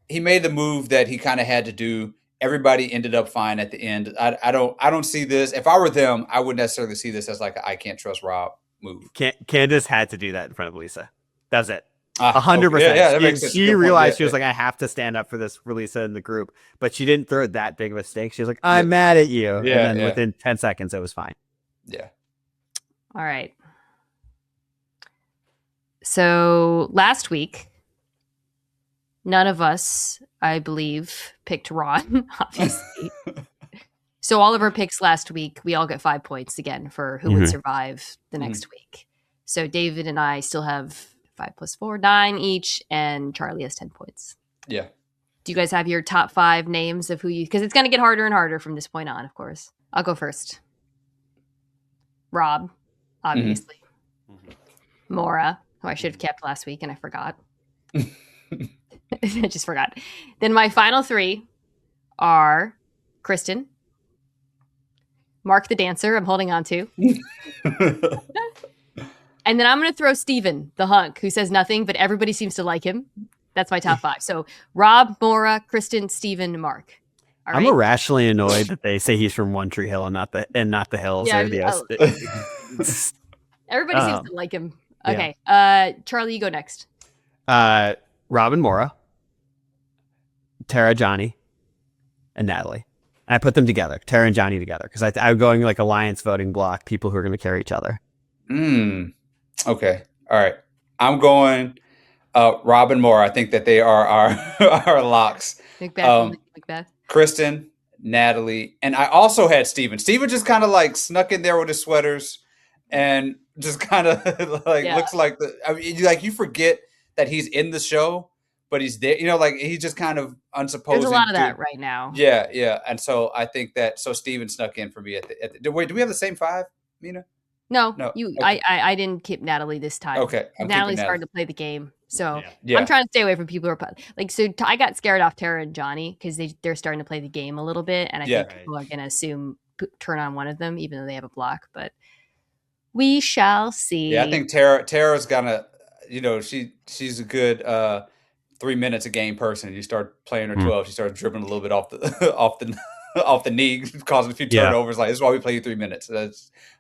he made the move that he kind of had to do. Everybody ended up fine at the end. I don't see this. If I were them, I wouldn't necessarily see this as like a I can't trust Rob move. Candace had to do that in front of Lisa. That's it. 100%. Yeah, she realized she was like, I have to stand up for this for Lisa in the group, but she didn't throw that big of a stake. She was like, I'm mad at you. And then within 10 seconds, it was fine. Yeah. All right. So last week, none of us, I believe, picked Ron, obviously. So all of our picks last week, we all get 5 points again for who would survive the next week. So David and I still have 5 + 4, 9 each, and Charlie has 10 points. Yeah. Do you guys have your top 5 names of who you... Because it's going to get harder and harder from this point on, of course. I'll go first. Rob, obviously. Maura, who I should have kept last week, and I forgot. I just forgot. Then my final 3 are Kristen, Mark the Dancer, I'm holding on to. And then I'm going to throw Steven, the hunk, who says nothing, but everybody seems to like him. That's my top 5. So Rob, Maura, Kristen, Steven, Mark. All I'm right? irrationally annoyed that they say he's from One Tree Hill and not the hills. Yeah, or the everybody seems to like him. Okay. Charlie, you go next. Rob and Maura, Tara, Johnny, and Natalie. And I put them together, Tara and Johnny together, because I'm going like alliance voting block, people who are going to carry each other. Okay. All right. I'm going Rob and Moore. I think that they are our locks. Macbeth. Kristen, Natalie, and I also had Steven. Steven just kind of like snuck in there with his sweaters and just kind of looks like you forget that he's in the show, but he's there. Like he's just kind of unsupposed. There's a lot of that right now. Yeah. And so I think that Steven snuck in for me wait, do we have the same 5, Mina? No. You. Okay. I didn't keep Natalie this time. Okay. Natalie's starting to play the game. So I'm trying to stay away from people who are like, so I got scared off Tara and Johnny because they're starting to play the game a little bit. And I think people are going to turn on one of them, even though they have a block, but we shall see. Yeah. I think Tara's gonna, she's a good 3 minutes a game person. You start playing her 12, she starts dribbling a little bit off the knee, causing a few turnovers. Like, this is why we play you 3 minutes.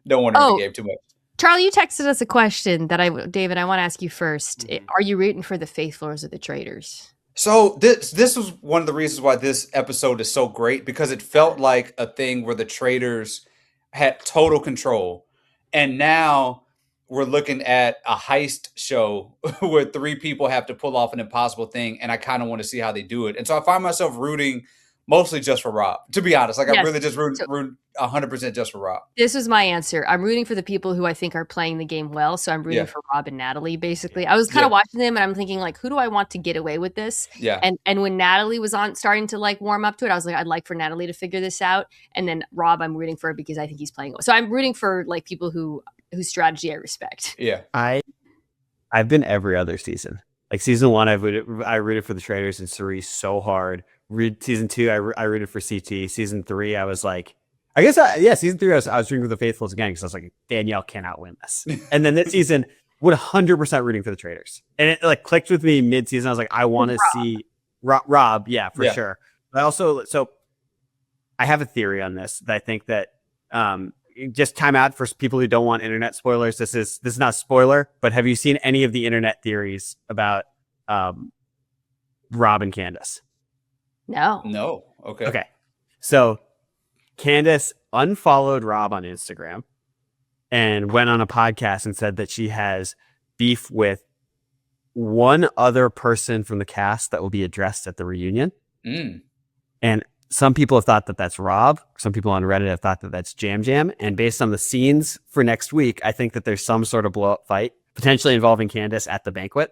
Don't want to in the game too much. Charlie, you texted us a question that David, I want to ask you first. Are you rooting for the Faithfulers or the Traitors? So this was one of the reasons why this episode is so great, because it felt like a thing where the Traitors had total control. And now we're looking at a heist show where 3 people have to pull off an impossible thing. And I kind of want to see how they do it. And so I find myself rooting mostly just for Rob, to be honest. Like, I'm really just rooting 100% just for Rob. This was my answer. I'm rooting for the people who I think are playing the game well. So I'm rooting for Rob and Natalie, basically. I was kind of watching them and I'm thinking, like, who do I want to get away with this? Yeah. And when Natalie was starting to like warm up to it, I was like, I'd like for Natalie to figure this out. And then Rob, I'm rooting for because I think he's playing well. So I'm rooting for like people whose strategy I respect. Yeah. I've been every other season. Like season 1, I rooted for the Traitors and Cerise so hard. Season 2, I rooted for CT. Season 3, I was like, season 3, I was rooting for the Faithfuls again because I was like, Danielle cannot win this. And then this season, 100% rooting for the Traitors. And it like clicked with me mid-season. I was like, I want to see Rob. Yeah, for sure. But also, so I have a theory on this that I think that just time out for people who don't want internet spoilers. This is not a spoiler, but have you seen any of the internet theories about Rob and Candace? No. Okay. So Candace unfollowed Rob on Instagram and went on a podcast and said that she has beef with one other person from the cast that will be addressed at the reunion. And some people have thought that that's Rob. Some people on Reddit have thought that that's Jam Jam. And based on the scenes for next week, I think that there's some sort of blow up fight potentially involving Candace at the banquet.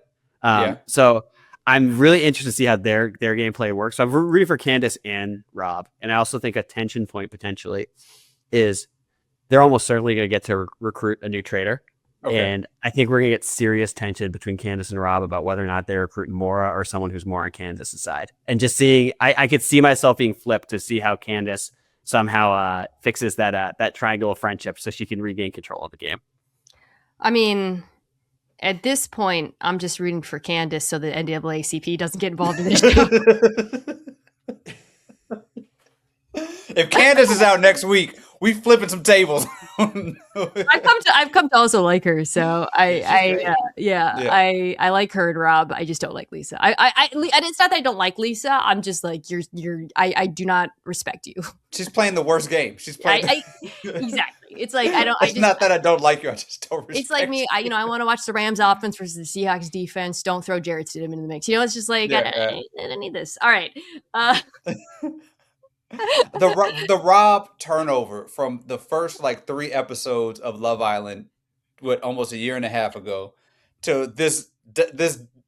So I'm really interested to see how their gameplay works. So I'm rooting for Candace and Rob. And I also think a tension point potentially is they're almost certainly going to get to recruit a new traitor. Okay. And I think we're going to get serious tension between Candace and Rob about whether or not they're recruiting Maura or someone who's more on Candace's side. And just seeing, I could see myself being flipped to see how Candace somehow fixes that triangle of friendship so she can regain control of the game. I mean, at this point, I'm just rooting for Candace so the NAACP doesn't get involved in this show. If Candace is out next week, we flipping some tables. I've come to also like her, so I like her and Rob. I just don't like Lisa. And it's not that I don't like Lisa. I'm just like I do not respect you. She's playing the worst game. She's playing exactly. It's like I don't. It's not that I don't like you. I just don't respect. It's like me. I want to watch the Rams offense versus the Seahawks defense. Don't throw Jarrett Stidham into the mix. It's just like I don't need this. All right. The Rob turnover from the first 3 episodes of Love Island, almost a year and a half ago, to this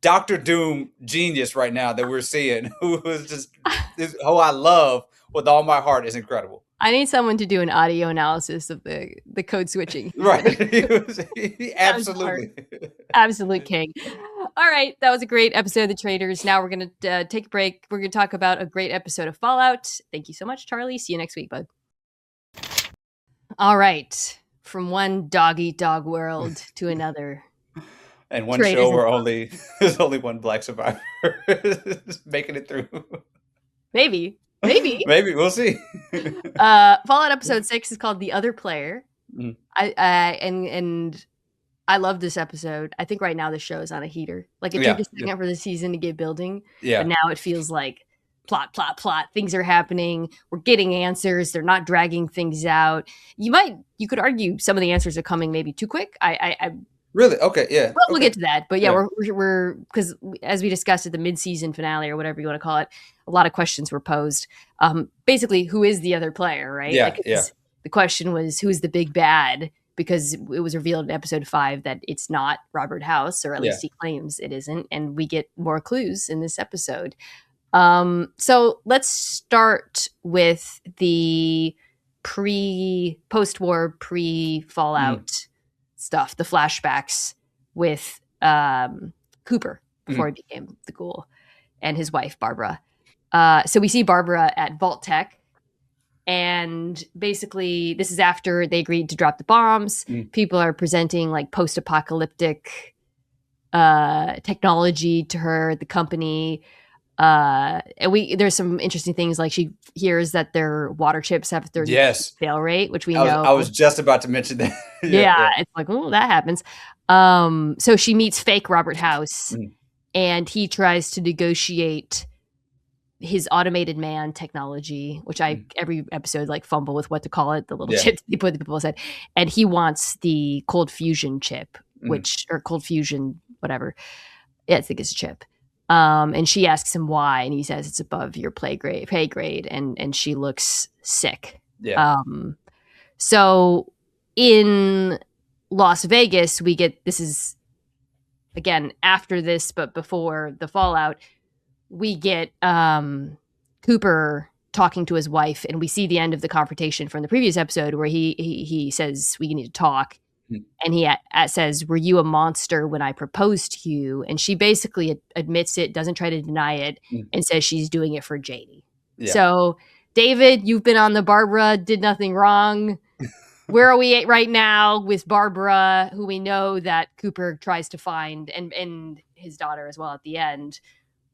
Dr. Doom genius right now that we're seeing, who is just who I love with all my heart, is incredible. I need someone to do an audio analysis of the code switching. Right. He absolutely. Absolute king. All right. That was a great episode of The Traitors. Now we're going to take a break. We're going to talk about a great episode of Fallout. Thank you so much, Charlie. See you next week, bud. All right. From one dog-eat-dog world to another. And one show where there's only one black survivor making it through. Maybe. We'll see. Fallout episode 6 is called The Other Player. Mm. I love this episode. I think right now the show is on a heater. It took a second for the season to get building. Yeah. But now it feels like plot, plot, plot. Things are happening. We're getting answers. They're not dragging things out. You could argue some of the answers are coming maybe too quick. Really? Okay. Yeah. We'll get to that. But yeah, we're because as we discussed at the mid-season finale or whatever you want to call it, a lot of questions were posed. Basically, who is the other player, right? Yeah. The question was, who's the big bad? Because it was revealed in episode 5 that it's not Robert House, or at least he claims it isn't. And we get more clues in this episode. So let's start with the post-war, pre-Fallout stuff, the flashbacks with Cooper before he became the Ghoul, and his wife, Barbara. So we see Barbara at Vault Tech. And basically, this is after they agreed to drop the bombs. People are presenting like post-apocalyptic technology to her, the company. And there's some interesting things, like she hears that their water chips have 30% fail rate, which we know. I was just about to mention that. It's like, oh, that happens. So she meets fake Robert House, and he tries to negotiate his automated man technology, which I every episode like fumble with what to call it, the little chip they put in people's head. And he wants the cold fusion chip, or cold fusion, whatever. Yeah, I think it's a chip. And she asks him why, and he says it's above your pay grade, and she looks sick. So in Las Vegas, we get, this is again after this, but before the Fallout, we get Cooper talking to his wife, and we see the end of the confrontation from the previous episode where he says, we need to talk. And he says, were you a monster when I proposed to you? And she basically admits it, doesn't try to deny it, and says she's doing it for Janie. So, David, you've been on the Barbara did nothing wrong. Where are we at right now with Barbara, who we know that Cooper tries to find, and his daughter as well at the end?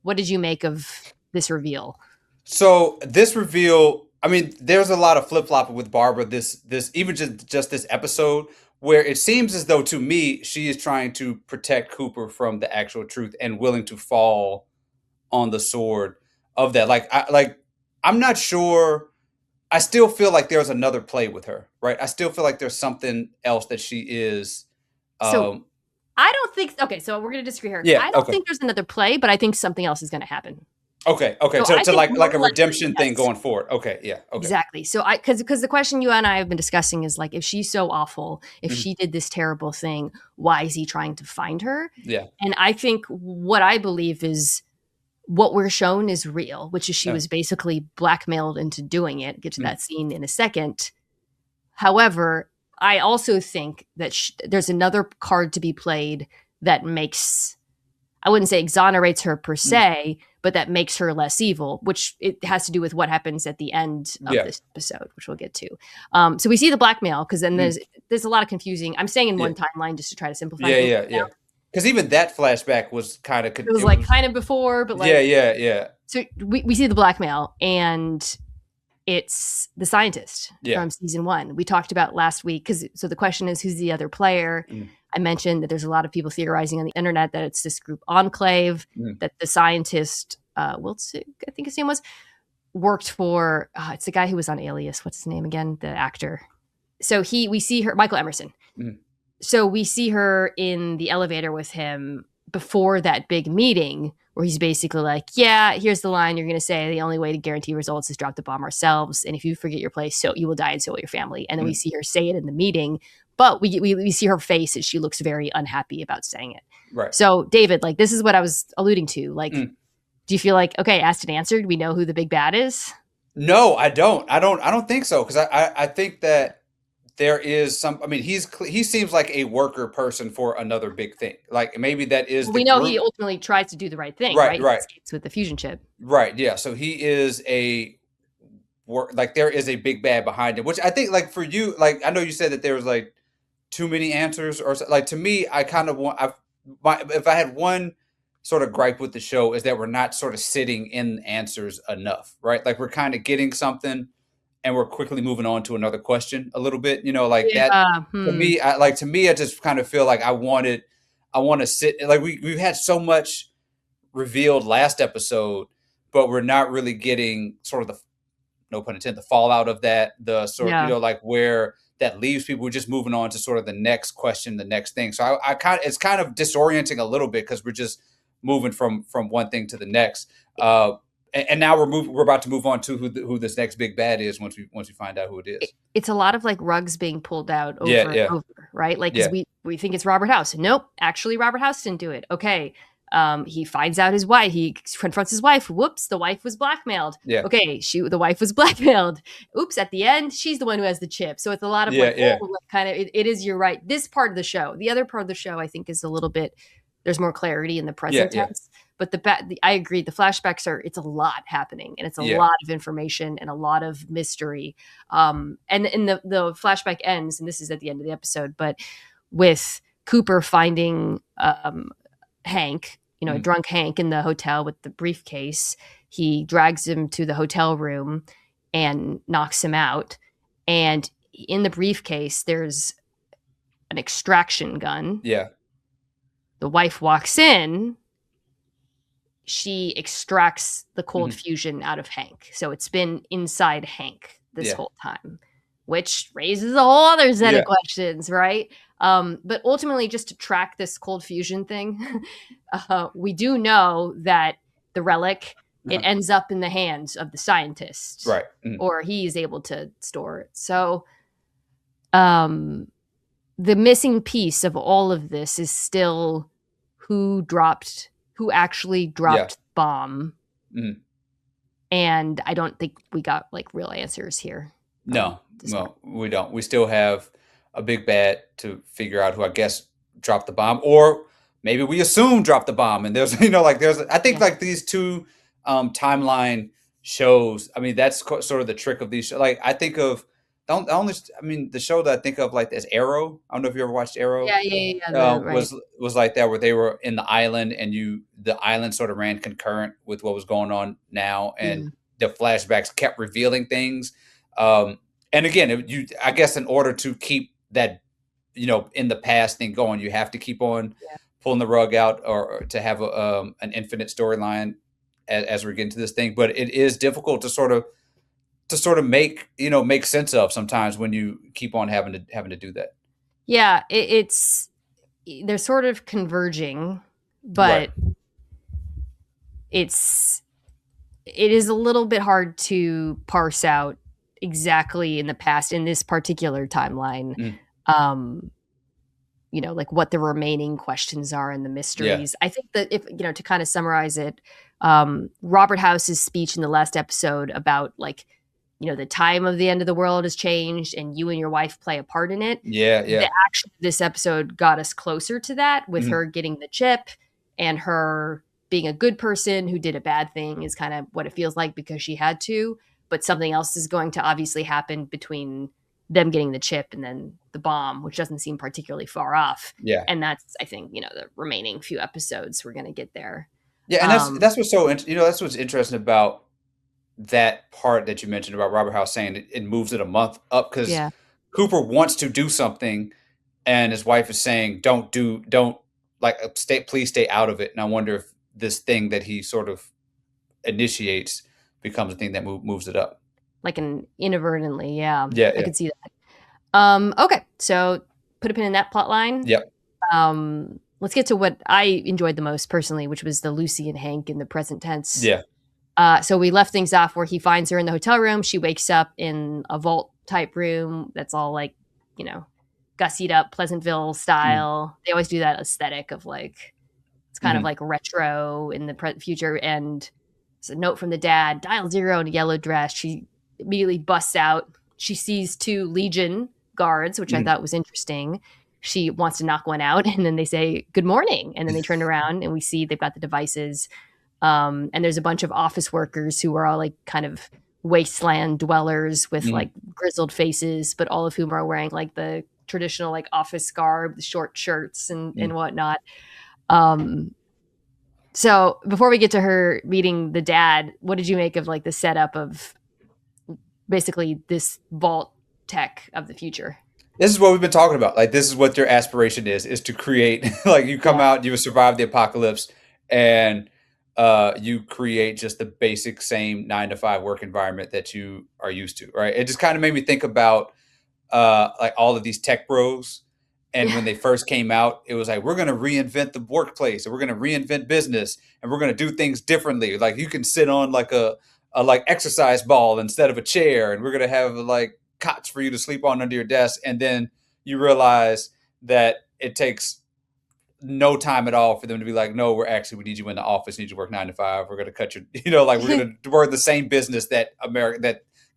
What did you make of this reveal? So this reveal, I mean, there's a lot of flip-flopping with Barbara this even just this episode, where it seems as though, to me, she is trying to protect Cooper from the actual truth and willing to fall on the sword of that. I'm not sure. I still feel like there's another play with her, right? I still feel like there's something else that she is. So I don't think. Okay, so we're going to disagree here. Yeah, I don't think there's another play, but I think something else is going to happen. Okay. So to like a redemption thing going forward. Okay, yeah. Okay. Exactly. So because the question you and I have been discussing is like, if she's so awful, if she did this terrible thing, why is he trying to find her? Yeah. And I think what I believe is what we're shown is real, which is she was basically blackmailed into doing it. Get to that scene in a second. However, I also think that there's another card to be played that makes, I wouldn't say exonerates her per se, but that makes her less evil, which it has to do with what happens at the end of this episode, which we'll get to. So we see the blackmail, because then there's a lot of confusing. I'm saying in one timeline just to try to simplify. Yeah. Because even that flashback was kind of... It was kind of before, but like... Yeah. So we see the blackmail, and it's the scientist from season 1. We talked about last week, so the question is, who's the other player? I mentioned that there's a lot of people theorizing on the internet that it's this group Enclave, that the scientist, Wiltz, I think his name was, worked for, it's the guy who was on Alias. What's his name again? The actor. So we see her, Michael Emerson. So we see her in the elevator with him before that big meeting, where he's basically like, yeah, here's the line you're going to say. The only way to guarantee results is drop the bomb ourselves. And if you forget your place, so you will die, and so will your family. And then we see her say it in the meeting, but we see her face, and she looks very unhappy about saying it. Right. So David, like, this is what I was alluding to. Like, do you feel like, okay, asked and answered, we know who the big bad is? No, I don't. I don't think so. Because I think that there is some, I mean, he seems like a worker person for another big thing. Like, maybe that is, we know he ultimately tries to do the right thing, right? Right. He escapes with the fusion chip. Right. Yeah. So he is there is a big bad behind it, which I think, like, for you, like, I know you said that there was like too many answers, or like, to me, I kind of want, if I had one sort of gripe with the show, is that we're not sort of sitting in answers enough, right? Like, we're kind of getting something and we're quickly moving on to another question a little bit, that to me, I just kind of feel like I want to sit, like, we've had so much revealed last episode but we're not really getting sort of the, no pun intended, the fallout of that, the sort of, like where that leaves people. We're just moving on to sort of the next question, the next thing. So it's kind of disorienting a little bit because we're just moving from one thing to the next. And now we're about to move on to who this next big bad is once we find out who it is. It's a lot of like rugs being pulled out over and over, right? Like, cause we think it's Robert House. Nope, actually Robert House didn't do it. Okay. He finds out his wife. He confronts his wife. Whoops, the wife was blackmailed. Yeah. Okay, the wife was blackmailed. Oops, at the end, she's the one who has the chip. So it's a lot of kind of. It is. You're right. This part of the show. The other part of the show, I think, is a little bit. There's more clarity in the present tense. But I agree. The flashbacks it's a lot happening, and it's a lot of information and a lot of mystery. And the flashback ends, and this is at the end of the episode, but with Cooper finding Hank, drunk Hank in the hotel with the briefcase. He drags him to the hotel room and knocks him out. And in the briefcase, there's an extraction gun. Yeah. The wife walks in. She extracts the cold fusion out of Hank. So it's been inside Hank this whole time, which raises a whole other set of questions, right? But ultimately, just to track this cold fusion thing, we do know that the relic, it ends up in the hands of the scientist, right? Or he is able to store it. So the missing piece of all of this is still who actually dropped the bomb. And I don't think we got like real answers here. No, we don't. We still have a big bad to figure out who I guess dropped the bomb, or maybe we assume dropped the bomb. And there's, I think like these two timeline shows. I mean, that's sort of the trick of these shows. Like I think of the show that I think of like as Arrow. I don't know if you ever watched Arrow. Was like that, where they were in the island and the island sort of ran concurrent with what was going on now, and the flashbacks kept revealing things. And again, I guess in order to keep that, in the past thing going, you have to keep on pulling the rug out, or to have an infinite storyline as we're getting to this thing. But it is difficult to sort of make sense of sometimes when you keep on having to do that. Yeah, they're sort of converging, but it is a little bit hard to parse out exactly in the past in this particular timeline. Like what the remaining questions are and the mysteries. I think that if to kind of summarize it, Robert House's speech in the last episode about like the time of the end of the world has changed and you and your wife play a part in it. The action of this episode got us closer to that, with her getting the chip and her being a good person who did a bad thing is kind of what it feels like because she had to. But something else is going to obviously happen between them getting the chip and then the bomb, which doesn't seem particularly far off. Yeah. And that's, I think, the remaining few episodes we're going to get there. Yeah. And that's what's that's what's interesting about that part that you mentioned about Robert House saying it moves it a month up, because Cooper wants to do something and his wife is saying, please stay out of it. And I wonder if this thing that he sort of initiates becomes a thing that moves it up. Like inadvertently, I could see that. Okay, so put a pin in that plot line. Yep. Let's get to what I enjoyed the most personally, which was the Lucy and Hank in the present tense. Yeah. So we left things off where he finds her in the hotel room. She wakes up in a vault type room that's all like, gussied up, Pleasantville style. They always do that aesthetic of like, it's kind of like retro in the future. And it's a note from the dad, dial 0 in a yellow dress. She immediately busts out. She sees 2 Legion guards, which I thought was interesting. She wants to knock one out, and then they say, good morning. And then they turn around and we see they've got the devices. And there's a bunch of office workers who are all like kind of wasteland dwellers with like grizzled faces, but all of whom are wearing like the traditional like office garb, the short shirts and whatnot. So before we get to her meeting the dad, what did you make of like the setup of basically this vault tech of the future? This is what we've been talking about. Like, this is what their aspiration is to create, like, you come out, you survive the apocalypse, and you create just the basic same 9-to-5 work environment that you are used to, right? It just kind of made me think about like all of these tech bros. And when they first came out, it was like, we're going to reinvent the workplace, and we're going to reinvent business, and we're going to do things differently. Like you can sit on like a like exercise ball instead of a chair, and we're going to have like cots for you to sleep on under your desk. And then you realize that it takes no time at all for them to be like, no, we need you in the office, we need you to work 9 to 5. We're going to cut your, like we're going to work the same business that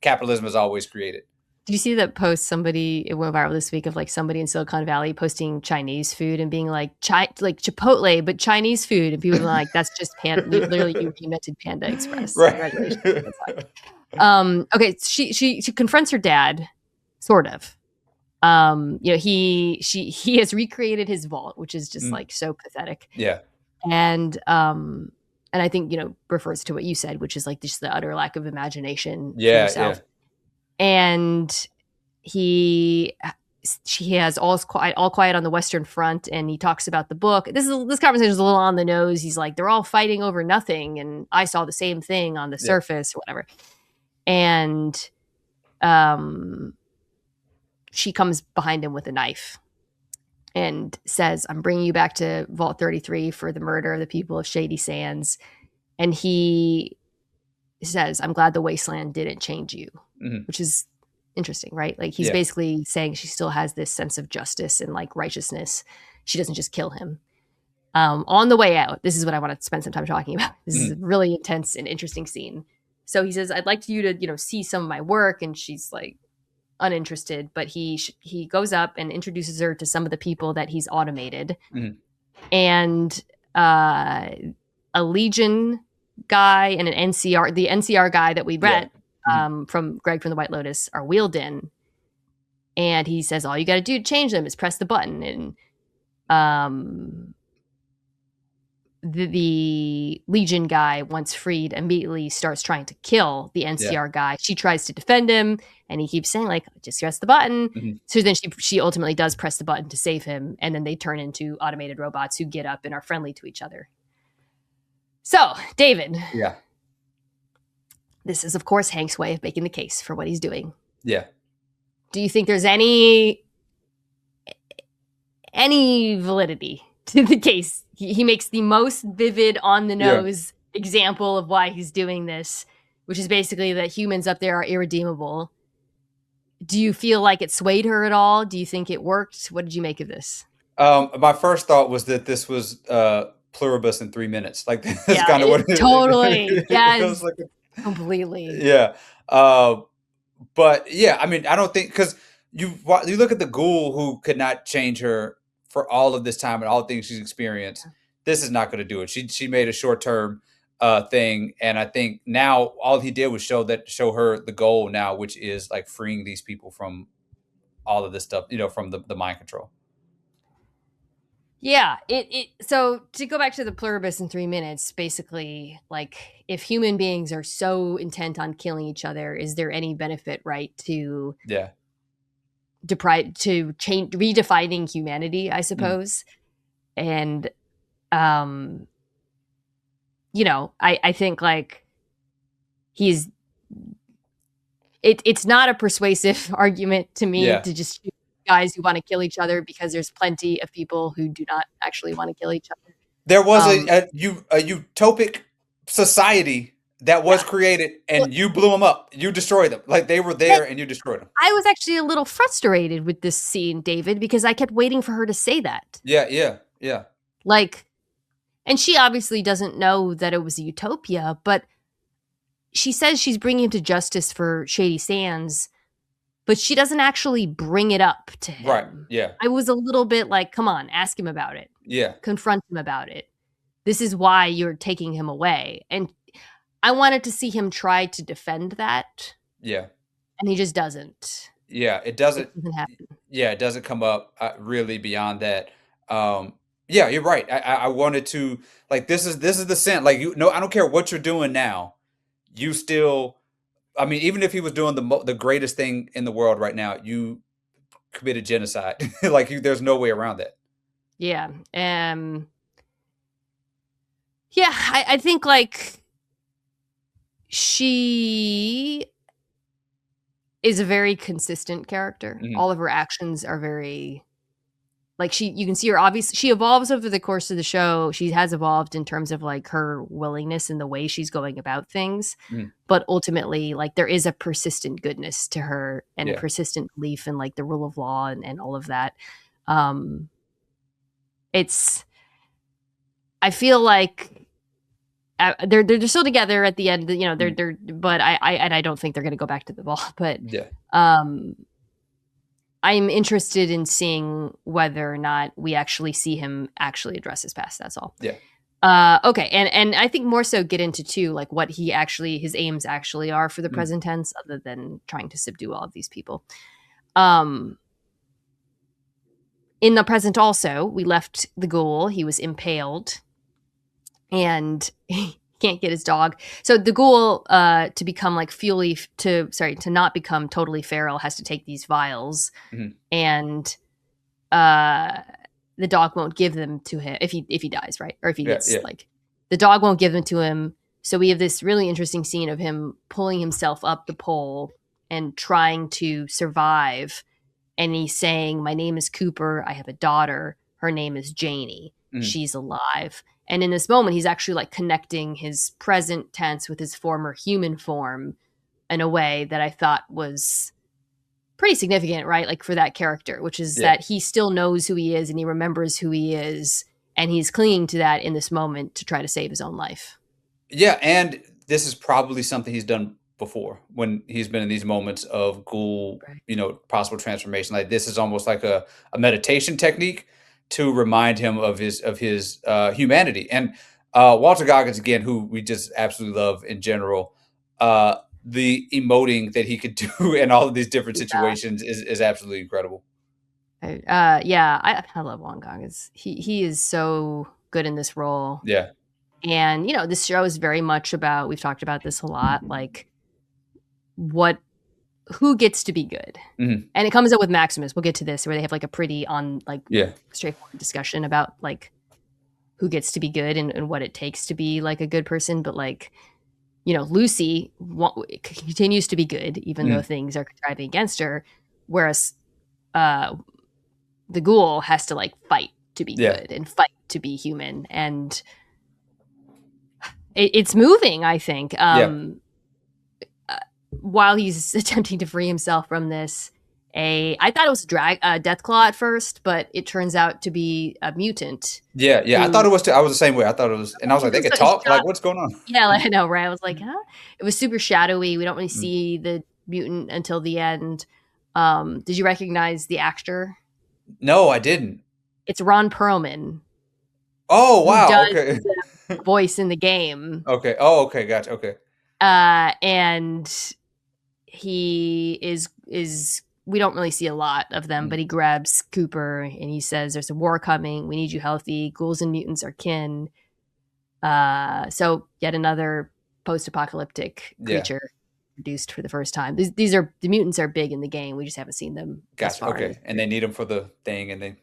capitalism has always created. Did you see that post? It went viral this week of like somebody in Silicon Valley posting Chinese food and being like like Chipotle, but Chinese food. And people were like, that's just literally you invented Panda Express. Right. Congratulations. Okay. She confronts her dad, sort of. He has recreated his vault, which is just like so pathetic. Yeah. And I think, refers to what you said, which is like just the utter lack of imagination for yourself. Yeah. And she has all quiet on the Western Front, and he talks about the book. This conversation is a little on the nose. He's like, they're all fighting over nothing, and I saw the same thing on the surface, or whatever. And she comes behind him with a knife and says, I'm bringing you back to Vault 33 for the murder of the people of Shady Sands. And he says, I'm glad the wasteland didn't change you, which is interesting, right? Like he's basically saying she still has this sense of justice and like righteousness. She doesn't just kill him. On the way out, this is what I want to spend some time talking about. This is a really intense and interesting scene. So he says, I'd like you to, see some of my work. And she's like uninterested, but he goes up and introduces her to some of the people that he's automated. And a Legion guy and the NCR guy that we read from Greg from the White Lotus are wheeled in, and he says all you got to do to change them is press the button. And the Legion guy, once freed, immediately starts trying to kill the NCR guy. She tries to defend him, and he keeps saying like, just press the button. So then she ultimately does press the button to save him, and then they turn into automated robots who get up and are friendly to each other. So, David. Yeah. This is, of course, Hank's way of making the case for what he's doing. Yeah. Do you think there's any validity to the case? He makes the most vivid, on-the-nose example of why he's doing this, which is basically that humans up there are irredeemable. Do you feel like it swayed her at all? Do you think it worked? What did you make of this? My first thought was that this was pluribus in 3 minutes. Like that's kind of what it totally. Yes. Like completely. Yeah. But yeah, I mean, I don't think, because you look at the ghoul who could not change her for all of this time and all the things she's experienced. This is not going to do it. She made a short-term thing, and I think now all he did was show her the goal now, which is like freeing these people from all of this stuff, from the mind control. Yeah, so to go back to the pluribus in 3 minutes, basically, like, if human beings are so intent on killing each other, is there any benefit, right, to redefining humanity, I suppose? And I think like it's not a persuasive argument to me to just shoot guys who want to kill each other, because there's plenty of people who do not actually want to kill each other. There was a utopic society that was created, and you blew them up. You destroyed them. Like, they were there and you destroyed them. I was actually a little frustrated with this scene, David, because I kept waiting for her to say that. Yeah. Like, and she obviously doesn't know that it was a utopia, but she says she's bringing him to justice for Shady Sands, but she doesn't actually bring it up to him. Right, yeah. I was a little bit like, come on, ask him about it. Yeah. Confront him about it. This is why you're taking him away. And I wanted to see him try to defend that. Yeah. And he just doesn't. Yeah, it doesn't happen. Yeah, it doesn't come up really beyond that. Yeah, you're right. I wanted to, like, this is the sense. Like, I don't care what you're doing now. You still, I mean, even if he was doing the greatest thing in the world right now, you committed genocide. Like, there's no way around that. Yeah. Yeah, I think like she is a very consistent character. Mhm. All of her actions are very like you can see her obviously she evolves over the course of the show. She has evolved in terms of like her willingness and the way she's going about things. Mhm. But ultimately, like there is a persistent goodness to her and a Yeah. persistent belief in like the rule of law and all of that. It's I feel like they're still together at the end, you know, they're but I don't think they're going to go back to the ball, but Yeah. I'm interested in seeing whether or not we actually see him actually address his past. That's all. Yeah. Okay. And I think more so get into too, like what his aims actually are for the present tense, other than trying to subdue all of these people. In the present also, we left the ghoul. He was impaled and he can't get his dog. So the ghoul, to become like to not become totally feral, has to take these vials, and the dog won't give them to him if he dies, right? Or if he gets like the dog won't give them to him. So we have this really interesting scene of him pulling himself up the pole and trying to survive. And he's saying, "My name is Cooper. I have a daughter. Her name is Janie. She's alive." And in this moment, he's actually like connecting his present tense with his former human form in a way that I thought was pretty significant, right? Like for that character, which is that he still knows who he is and he remembers who he is. And he's clinging to that in this moment to try to save his own life. Yeah. And this is probably something he's done before when he's been in these moments of ghoul, possible transformation. Like this is almost like a meditation technique to remind him of his humanity. And Walter Goggins, again, who we just absolutely love in general, the emoting that he could do in all of these different situations is absolutely incredible. I love Walter Goggins. He is so good in this role. Yeah. And, this show is very much about, we've talked about this a lot, like who gets to be good. And it comes up with Maximus. We'll get to this where they have like a pretty straightforward discussion about like who gets to be good and what it takes to be like a good person. But like, Lucy continues to be good, even though things are contriving against her. Whereas the ghoul has to like fight to be good and fight to be human. And it's moving, I think. While he's attempting to free himself from this, I thought it was a Deathclaw at first, but it turns out to be a mutant. Yeah. I thought it was too. I was the same way. I thought it was, and I was like, they could talk. Like, what's going on? Yeah, I know, right? I was like, huh? It was super shadowy. We don't really see the mutant until the end. Did you recognize the actor? No, I didn't. It's Ron Perlman. Oh wow! Okay. The voice in the game. Okay. Oh, okay. Gotcha. Okay. And he is we don't really see a lot of them, but he grabs Cooper and he says, "There's a war coming. We need you healthy. Ghouls and mutants are kin." So yet another post-apocalyptic creature produced for the first time. These are the mutants are big in the game. We just haven't seen them. Gotcha. Okay. And they need them for the thing, and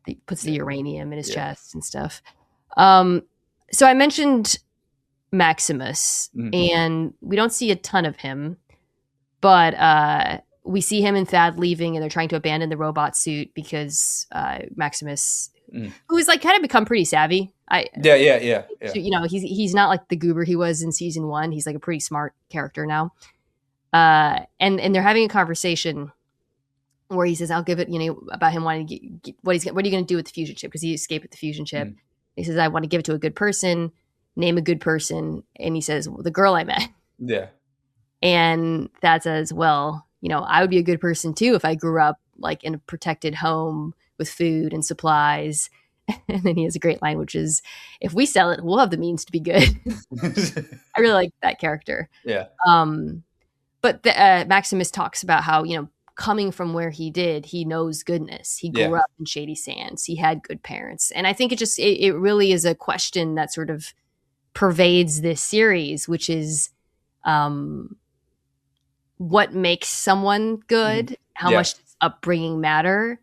he puts the uranium in his chest and stuff. So I mentioned Maximus, and we don't see a ton of him, but we see him and Thad leaving, and they're trying to abandon the robot suit because Maximus, who has like kind of become pretty savvy. Yeah. He's not like the goober he was in season 1. He's like a pretty smart character now. And they're having a conversation where he says, "I'll give it," about him wanting to get what are you going to do with the fusion chip? Because he escaped with the fusion chip. He says, "I want to give it to a good person, name a good person." And he says, "Well, the girl I met." Yeah. And Thad says, "Well, I would be a good person too if I grew up like in a protected home with food and supplies." And then he has a great line, which is, "If we sell it, we'll have the means to be good." I really like that character. Yeah. But Maximus talks about how, coming from where he did, he knows goodness. He grew up in Shady Sands. He had good parents. And I think it really is a question that sort of pervades this series, which is what makes someone good? How much does upbringing matter?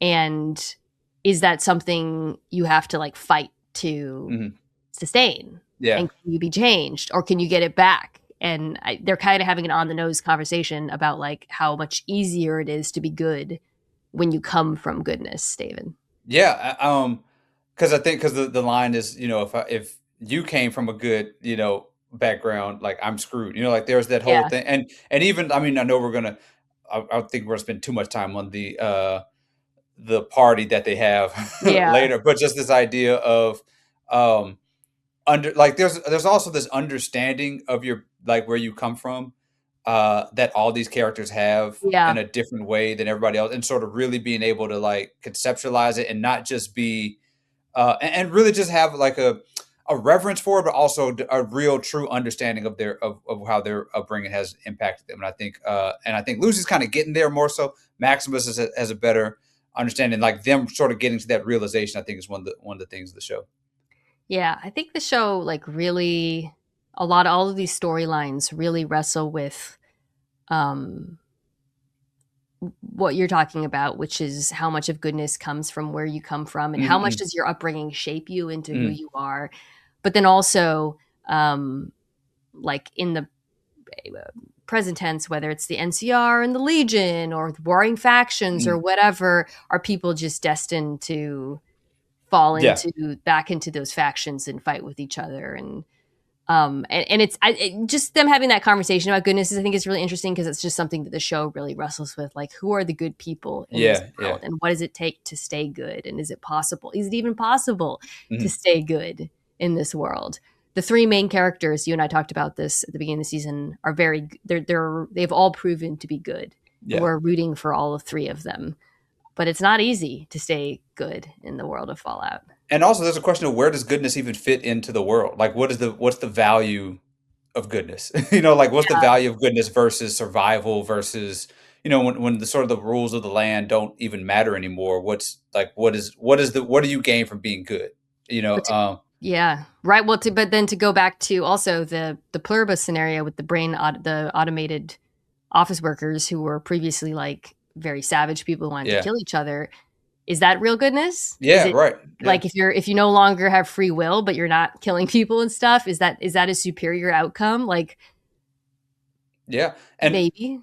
And is that something you have to like fight to sustain? Yeah. And can you be changed, or can you get it back? And they're kind of having an on the nose conversation about like how much easier it is to be good when you come from goodness, David. Yeah. Because I think the line is, if you came from a good, background, like I'm screwed. Like there's that whole thing, and even I mean I know I think we're gonna spend too much time on the party that they have later, but just this idea of there's also this understanding of your like where you come from that all these characters have in a different way than everybody else, and sort of really being able to like conceptualize it and not just be and really just have like a reverence for it, but also a real true understanding of of how their upbringing has impacted them. And I think Lucy's kind of getting there more so. Maximus has a better understanding, like them sort of getting to that realization. I think is one of the things of the show. Yeah, I think the show like really all of these storylines really wrestle with what you're talking about, which is how much of goodness comes from where you come from, and how much does your upbringing shape you into who you are. But then also like in the present tense, whether it's the NCR and the Legion or the warring factions or whatever, are people just destined to fall back into those factions and fight with each other. And it's just them having that conversation about goodness I think is really interesting, because it's just something that the show really wrestles with, like who are the good people in this world, and what does it take to stay good, and is it even possible to stay good in this world? The three main characters, you and I talked about this at the beginning of the season, are they've all proven to be good. We're rooting for all of three of them. But it's not easy to stay good in the world of Fallout. And also there's a question of where does goodness even fit into the world? Like what's the value of goodness? Like what's the value of goodness versus survival versus, when the sort of the rules of the land don't even matter anymore. What do you gain from being good? Yeah. Right. Well, but then to go back to also the Pluribus scenario with the automated office workers who were previously like very savage people who wanted to kill each other. Is that real goodness? Yeah, right. Yeah. Like if you no longer have free will, but you're not killing people and stuff, is that a superior outcome? Like, yeah, and maybe.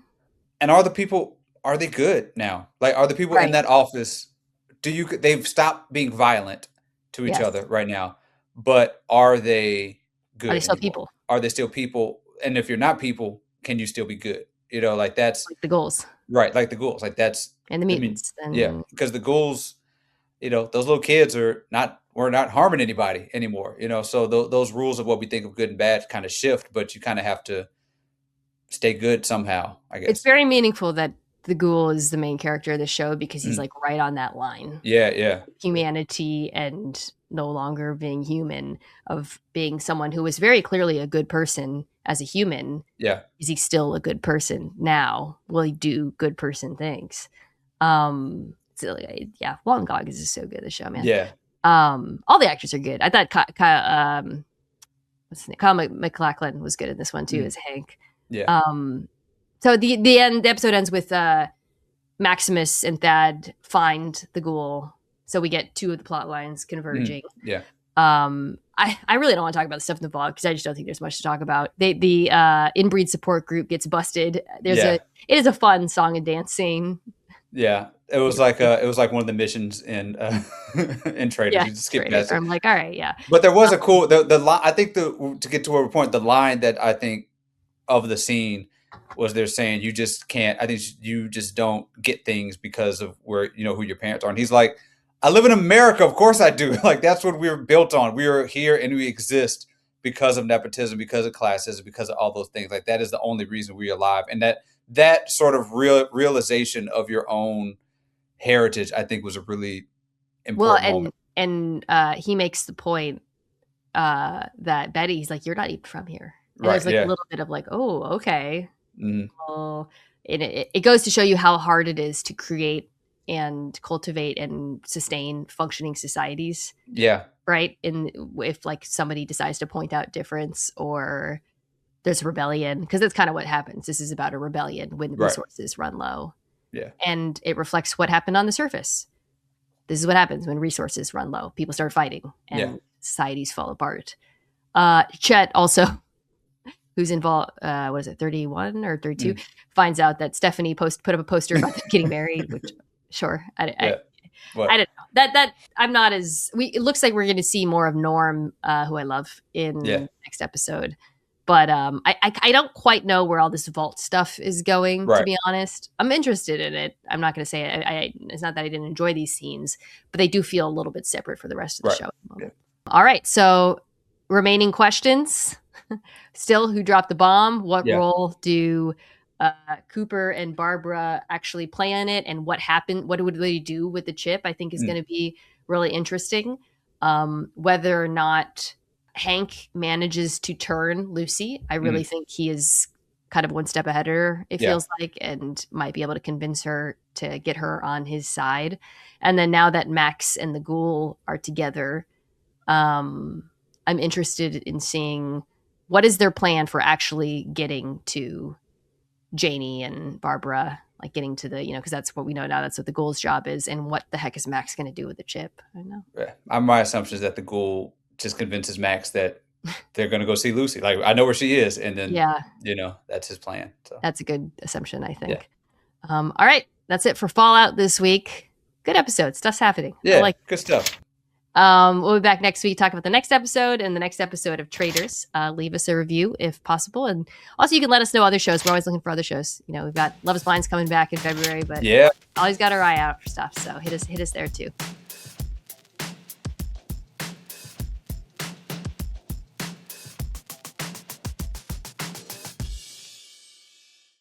And are they good now? Like, are the people in that office? They've stopped being violent to each other right now, but are they good? Are they still people? Are they still people? And if you're not people, can you still be good? Like that's like the goals. Right, like the ghouls, like that's and the mutants. Because the ghouls, those little kids we're not harming anybody anymore. So those rules of what we think of good and bad kind of shift, but you kind of have to stay good somehow. I guess it's very meaningful that the ghoul is the main character of the show, because he's like right on that line. Yeah. Humanity and no longer being human, of being someone who was very clearly a good person as a human. Yeah. Is he still a good person now? Will he do good person things? Wollongong is just so good, the show, man. Yeah. All the actors are good. I thought Kyle MacLachlan was good in this one too, as Hank. Yeah. So the episode ends with Maximus and Thad find the ghoul. So we get two of the plot lines converging. Yeah. I really don't want to talk about the stuff in the vlog, because I just don't think there's much to talk about. The inbreed support group gets busted. It is a fun song and dance scene. Yeah, it was like one of the missions in Traitors. Yeah, you just skip past it. I'm like, all right, yeah. But there was a cool I think to get to a point, the line that I think of the scene was they're saying you just can't. I think you just don't get things because of where who your parents are. And he's like, I live in America. Of course I do. Like, that's what we're built on. We are here and we exist because of nepotism, because of classism, because of all those things. Like, that is the only reason we're alive. And that sort of realization of your own heritage, I think, was a really important moment. And he makes the point that Betty's like, you're not even from here. And Right, there's like a little bit of like, oh, okay. Mm-hmm. Well, it goes to show you how hard it is to create and cultivate and sustain functioning societies. Yeah. Right. And if like somebody decides to point out difference, or there's rebellion, because that's kind of what happens. This is about a rebellion when resources run low. Yeah. And it reflects what happened on the surface. This is what happens when resources run low. People start fighting, and societies fall apart. Chet also, who's involved, what is it, 31 or 32, finds out that Stephanie put up a poster about them getting married, which, sure, I don't know. That I'm not as it looks like we're going to see more of Norm, who I love, in the next episode. But I don't quite know where all this vault stuff is going, to be honest. I'm interested in it. I'm not going to say it's not that I didn't enjoy these scenes, but they do feel a little bit separate for the rest of the show. Yeah. All right, so remaining questions. Still, who dropped the bomb? What role do Cooper and Barbara actually play in it? And what happened? What would they do with the chip? I think is going to be really interesting. Whether or not Hank manages to turn Lucy, I really think he is kind of one step ahead of her, it feels like, and might be able to convince her to get her on his side. And then now that Max and the Ghoul are together, I'm interested in seeing what is their plan for actually getting to Janie and Barbara, like getting to the, because that's what we know now. That's what the Ghoul's job is. And what the heck is Max going to do with the chip? I don't know. Yeah. My assumption is that the Ghoul just convinces Max that they're going to go see Lucy. Like, I know where she is. And then, that's his plan. So that's a good assumption, I think. Yeah. All right. That's it for Fallout this week. Good episode. Stuff's happening. Yeah. Good stuff. We'll be back next week, talk about the next episode and the next episode of Traitors. Leave us a review if possible. And also you can let us know other shows. We're always looking for other shows. We've got Love is Blind's coming back in February, but always got our eye out for stuff. So hit us there too.